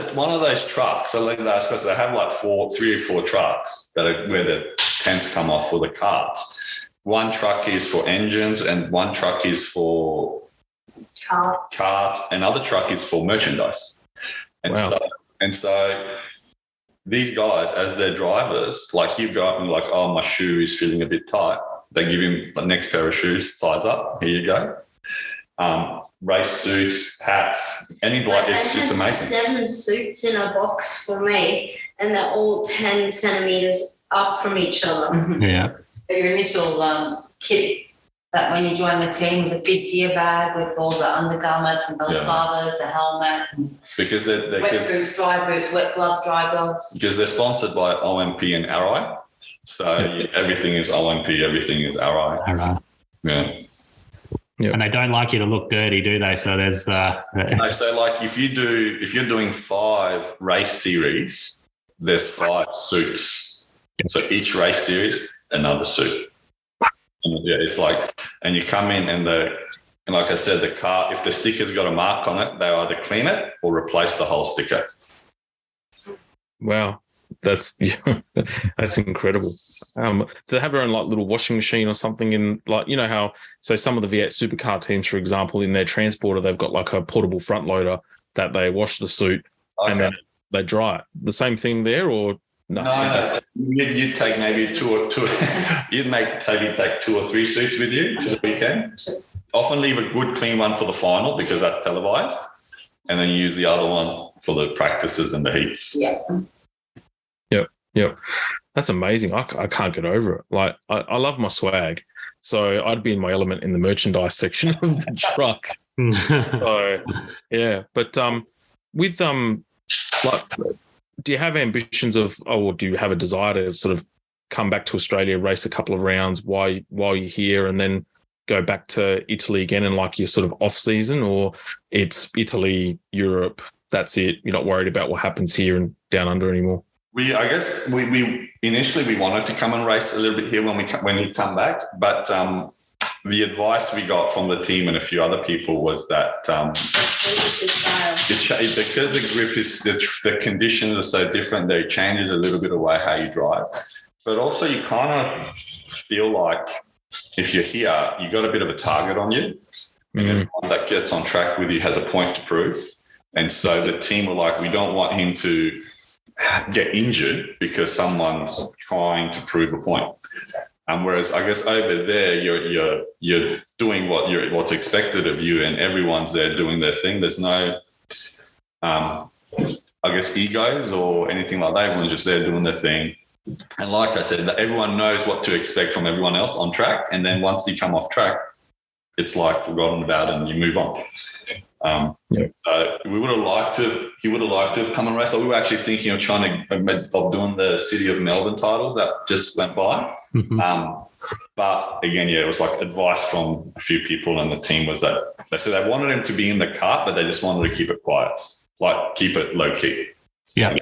Speaker 5: those trucks. So they have like 3 or 4 trucks that are where the tents come off for the carts. One truck is for engines, and one truck is for carts. Another truck is for merchandise. And so these guys, as their drivers, like you go up and like, oh, my shoe is feeling a bit tight. They give him the next pair of shoes, size up. Here you go. Race suits, hats, it's amazing.
Speaker 6: 7 suits in a box for me, and they're all 10 centimeters up from each other.
Speaker 8: Yeah.
Speaker 7: Your initial kit that when you joined the team was a big gear bag with all the undergarments and balaclavas, the helmet,
Speaker 5: because they're
Speaker 7: wet boots, dry boots, wet gloves, dry gloves. Because
Speaker 5: they're sponsored by OMP and RI. So everything is OMP, everything is RI. Yeah.
Speaker 8: Yep. And they don't like you to look dirty, do they? So there's
Speaker 5: no. So like if you're doing 5 race series, there's 5 suits. So each race series, another suit. And it's like, and you come in and like I said, the car, if the sticker's got a mark on it, they either clean it or replace the whole sticker.
Speaker 3: Wow. That's incredible. Do they have their own like little washing machine or something in, like, how, so some of the V8 supercar teams, for example, in their transporter, they've got like a portable front loader that they wash the suit and then they dry it. The same thing there, or no?
Speaker 5: No. You'd take maybe you'd maybe take 2 or 3 suits with you to the weekend. Often leave a good clean one for the final because that's televised, and then you use the other ones for the practices and the heats.
Speaker 7: Yeah.
Speaker 3: Yep. That's amazing. I can't get over it. Like, I love my swag. So I'd be in my element in the merchandise section of the truck. So, yeah. But with, like, do you have ambitions or do you have a desire to sort of come back to Australia, race a couple of rounds while you're here, and then go back to Italy again in like your sort of off season, or it's Italy, Europe, that's it? You're not worried about what happens here and down under anymore?
Speaker 5: I guess we initially wanted to come and race a little bit here when you come back, but the advice we got from the team and a few other people was that because the grip is the conditions are so different, that it changes a little bit of way how you drive. But also you kind of feel like if you're here, you got a bit of a target on you, and everyone that gets on track with you has a point to prove. And so the team were like, we don't want him to get injured because someone's trying to prove a point. Whereas I guess over there you're doing what's expected of you, and everyone's there doing their thing. There's no I guess egos or anything like that. Everyone's just there doing their thing. And like I said, everyone knows what to expect from everyone else on track, and then once you come off track, it's like forgotten about and you move on. So he would have liked to have come and race. We were actually thinking of doing the City of Melbourne titles that just went by. But again, it was like advice from a few people, and the team was that they said they wanted him to be in the kart, but they just wanted to keep it quiet, like keep it low key.
Speaker 8: Yeah.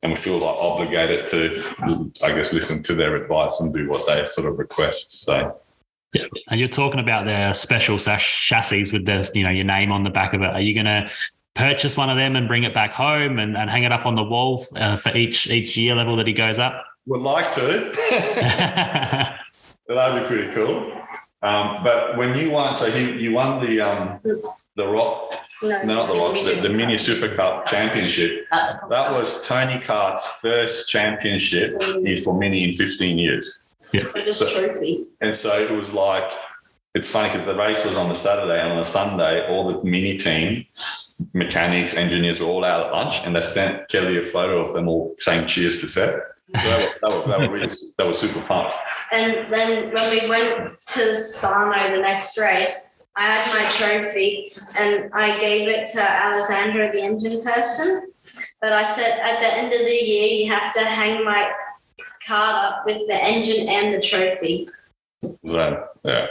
Speaker 5: And we feel like obligated to, I guess, listen to their advice and do what they sort of request. So.
Speaker 8: Yeah. And you're talking about their special chassis with your name on the back of it. Are you going to purchase one of them and bring it back home and hang it up on the wall for each year level that he goes up?
Speaker 5: Would like to. That'd be pretty cool. But when you won, so you won the Rock
Speaker 6: No,
Speaker 5: not the Lots, the Mini Super Cup Championship. That was Tony Kart's first championship for Mini in 15 years.
Speaker 8: Yeah.
Speaker 6: Trophy.
Speaker 5: And so it was like, it's funny because the race was on the Saturday, and on the Sunday, all the Mini team, mechanics, engineers were all out at lunch, and they sent Kelly a photo of them all saying cheers to Seb. So that was super pumped.
Speaker 6: And then when we went to Sarno the next race, I had my trophy and I gave it to Alessandra, the engine person. But I said at the end of the year, you have to hang my card up with the engine and the trophy.
Speaker 5: So, yeah.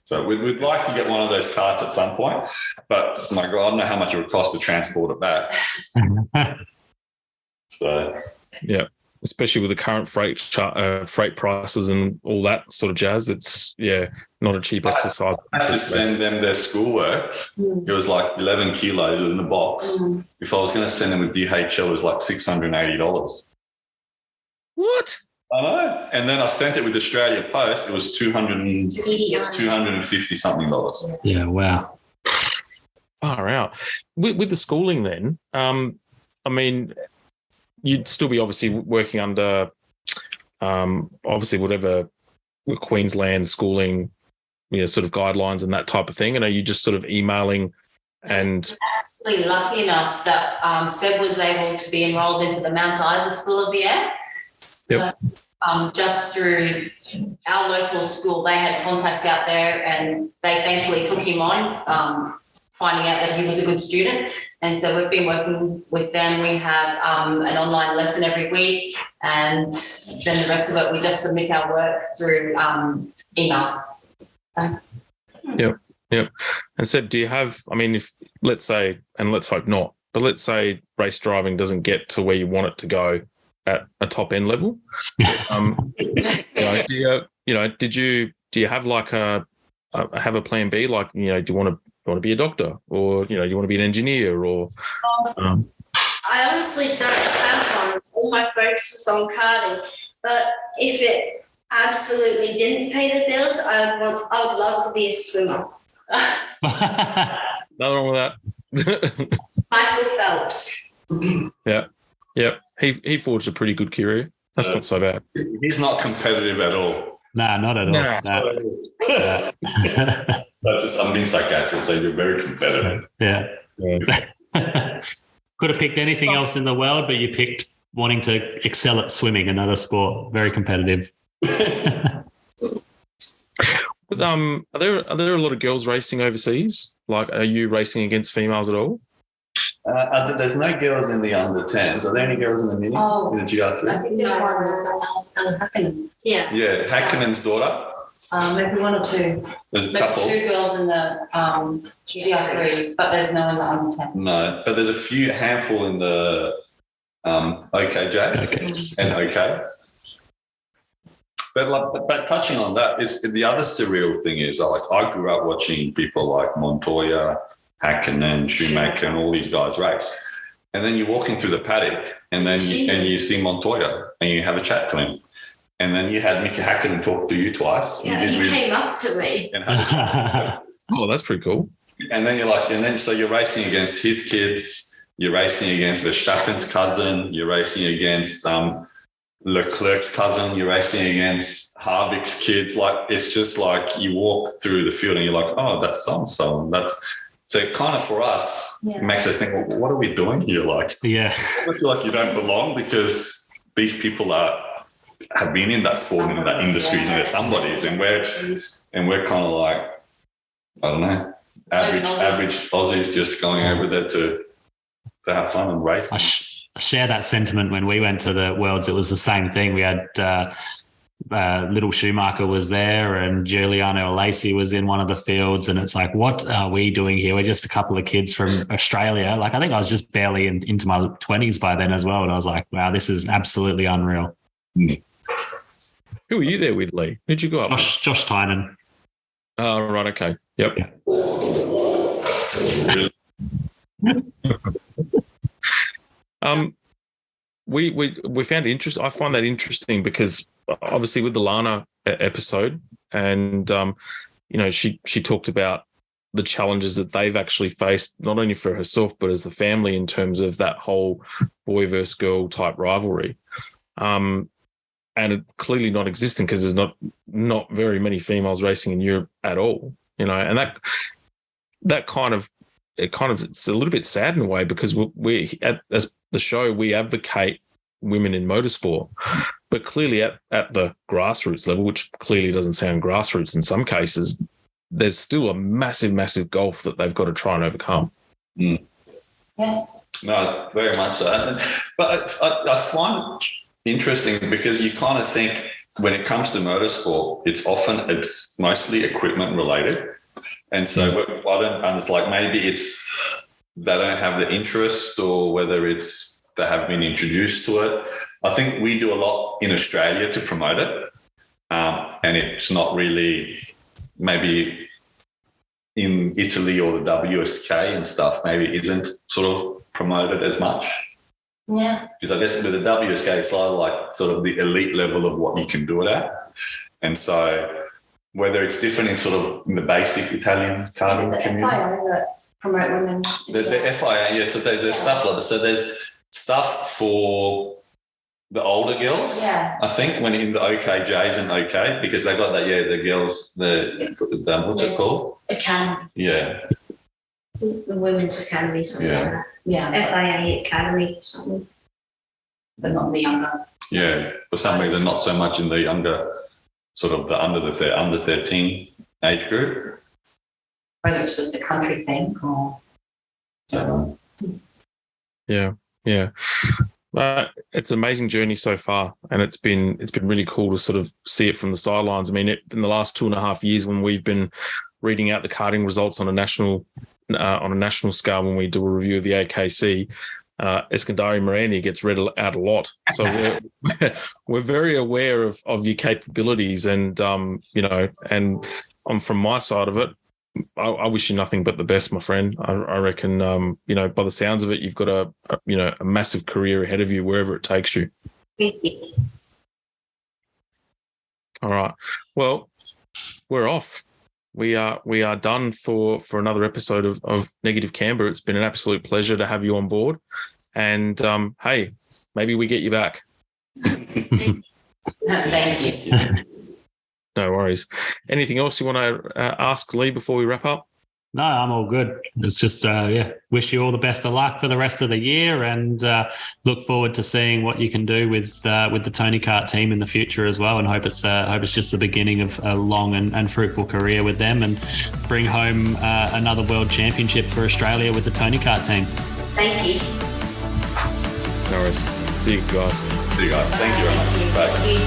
Speaker 5: So we'd like to get one of those cards at some point, but my God, I don't know how much it would cost to transport it back. So,
Speaker 3: yeah, especially with the current freight prices and all that sort of jazz, it's not a cheap exercise.
Speaker 5: I had to send them their schoolwork. It was like 11 kilos in the box. If I was going to send them with DHL, it was like $680.
Speaker 3: What?
Speaker 5: I know. And then I sent it with Australia Post. It was $250 something.
Speaker 8: Yeah, wow.
Speaker 3: Far out. With the schooling then, I mean, you'd still be obviously working under obviously whatever Queensland schooling, sort of guidelines and that type of thing. And are you just sort of emailing and...
Speaker 7: Absolutely lucky enough that Seb was able to be enrolled into the Mount Isa School of the Air.
Speaker 3: Yep.
Speaker 7: Just through our local school, they had contact out there and they thankfully took him on, finding out that he was a good student. And so we've been working with them. We have an online lesson every week, and then the rest of it, we just submit our work through email.
Speaker 3: Yep. And Seb, do you have, I mean, if let's say, and let's hope not, but let's say race driving doesn't get to where you want it to go at a top end level, do you have like a plan B? Like, do you want to be a doctor, or you want to be an engineer, or?
Speaker 6: I honestly don't have one. All my focus is on karting, but if it absolutely didn't pay the bills, I would love to be a swimmer.
Speaker 3: Nothing wrong with that.
Speaker 6: Michael Phelps.
Speaker 3: Yeah. He forged a pretty good career. That's not so bad.
Speaker 5: He's not competitive at all.
Speaker 8: Nah, not at all. Nah.
Speaker 5: That's just, I'm being sarcastic. So you're very competitive.
Speaker 8: Yeah. Could have picked anything else in the world, but you picked wanting to excel at swimming, another sport. Very competitive.
Speaker 3: But, are there a lot of girls racing overseas? Like, are you racing against females at all?
Speaker 5: There's no girls in the under 10s. Are there any girls in the mini?
Speaker 7: Oh,
Speaker 5: in the GR3?
Speaker 7: I think there's one that's Hakkinen.
Speaker 6: Yeah.
Speaker 5: Yeah, Hakkinen's daughter.
Speaker 7: Maybe one or two.
Speaker 5: There's a
Speaker 7: Maybe
Speaker 5: couple.
Speaker 7: 2 girls in the GR3s, but there's no in the under 10.
Speaker 5: No, but there's a handful in the OKJ and OK. But touching on that, is the other surreal thing is I grew up watching people like Montoya, Hakkinen, Schumacher, and all these guys race. And then you're walking through the paddock, and then you see Montoya, and you have a chat to him. And then you had Mika Hakkinen talk to you twice.
Speaker 6: Yeah, he came up to me.
Speaker 5: And had a chat.
Speaker 3: Oh, that's pretty cool.
Speaker 5: And then so you're racing against his kids, you're racing against Verstappen's cousin, you're racing against Leclerc's cousin, you're racing against Harvick's kids. Like, it's just like you walk through the field and you're like, oh, that's so-and-so. And so kind of for us, it makes us think, well, what are we doing here? Like,
Speaker 8: yeah,
Speaker 5: it's like you don't belong because these people have been in that sport and in that industry, and they're somebodies, and we're kind of like, I don't know, average Aussies just going over there to have fun and race.
Speaker 8: I share that sentiment. When we went to the Worlds, it was the same thing. We had little Schumacher was there, and Giuliano Alesi was in one of the fields, and it's like, what are we doing here? We're just a couple of kids from Australia. Like, I think I was just barely into my 20s by then as well, and I was like, wow, this is absolutely unreal.
Speaker 3: Who were you there with, Lee? Who'd you go up with? Josh
Speaker 8: Tynan.
Speaker 3: Oh, right, okay. Yep.
Speaker 8: Yeah.
Speaker 3: We found it interesting. I find that interesting because obviously with the Lana episode, and she talked about the challenges that they've actually faced, not only for herself, but as the family in terms of that whole boy versus girl type rivalry. And it clearly not existing because there's not very many females racing in Europe at all, you know, and that kind of it's a little bit sad in a way because we as the show, we advocate women in motorsport, but clearly at the grassroots level, which clearly doesn't sound grassroots in some cases, there's still a massive, massive gulf that they've got to try and overcome.
Speaker 5: Mm.
Speaker 7: Yeah.
Speaker 5: No, very much so. But I find it interesting because you kind of think when it comes to motorsport, it's mostly equipment related. And so it's like maybe it's they don't have the interest or whether it's they have been introduced to it. I think we do a lot in Australia to promote it. And it's not really maybe in Italy or the WSK and stuff, maybe it isn't sort of promoted as much.
Speaker 7: Yeah.
Speaker 5: Because I guess with the WSK, it's like sort of the elite level of what you can do it at. And so whether it's different in sort of in the basic Italian karting community.
Speaker 7: The FIA that promote women.
Speaker 5: The FIA, yeah. So there's stuff like that. So there's stuff for the older girls, I think, when in the OKJs and OK, because they got that, the girls, what's it called?
Speaker 6: Academy.
Speaker 5: Yeah.
Speaker 6: The Women's Academy, something like that.
Speaker 7: Yeah.
Speaker 6: FIA Academy, something.
Speaker 7: But not the younger.
Speaker 5: Yeah. For some reason, not so much in the younger, sort of the under 13 age group.
Speaker 7: Whether it's just a country thing or.
Speaker 3: Yeah. It's an amazing journey so far, and it's been really cool to sort of see it from the sidelines. I mean, in the last 2.5 years, when we've been reading out the karting results on a national scale, when we do a review of the AKC, Eskandari-Marandi gets read out a lot. So we're very aware of your capabilities, and and from my side of it, I wish you nothing but the best, my friend. I reckon, by the sounds of it, you've got a massive career ahead of you wherever it takes you.
Speaker 7: Thank you.
Speaker 3: All right. Well, we're off. We are done for another episode of Negative Camber. It's been an absolute pleasure to have you on board. And hey, maybe we get you back.
Speaker 7: Thank you.
Speaker 3: No worries. Anything else you want to ask Lee before we wrap up?
Speaker 8: No, I'm all good. It's just, wish you all the best of luck for the rest of the year, and look forward to seeing what you can do with the Tony Kart team in the future as well. And hope it's just the beginning of a long and fruitful career with them, and bring home another world championship for Australia with the Tony Kart team.
Speaker 6: Thank you.
Speaker 3: No worries. See you guys.
Speaker 5: Thank you very much. Bye.
Speaker 6: Thank you.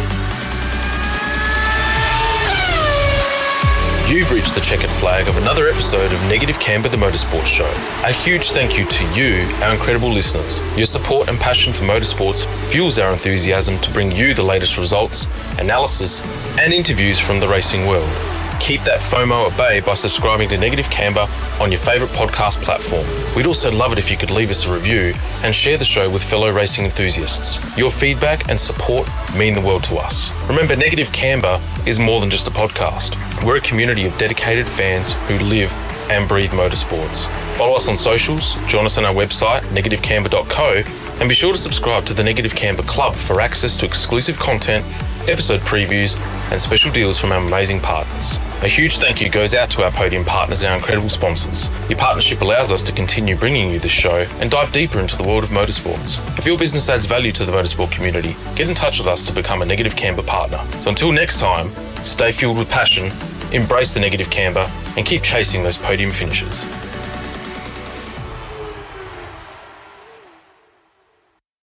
Speaker 3: You've reached the checkered flag of another episode of Negative Camber, the Motorsport Show. A huge thank you to you, our incredible listeners. Your support and passion for motorsports fuels our enthusiasm to bring you the latest results, analysis, and interviews from the racing world. Keep that FOMO at bay by subscribing to Negative Camber on your favourite podcast platform. We'd also love it if you could leave us a review and share the show with fellow racing enthusiasts. Your feedback and support mean the world to us. Remember, Negative Camber is more than just a podcast. We're a community of dedicated fans who live and breathe motorsports. Follow us on socials, join us on our website, negativecamber.co, and be sure to subscribe to the Negative Camber Club for access to exclusive content, episode previews, and special deals from our amazing partners. A huge thank you goes out to our podium partners and our incredible sponsors. Your partnership allows us to continue bringing you this show and dive deeper into the world of motorsports. If your business adds value to the motorsport community, get in touch with us to become a Negative Camber partner. So until next time, stay fueled with passion, embrace the Negative Camber, and keep chasing those podium finishes.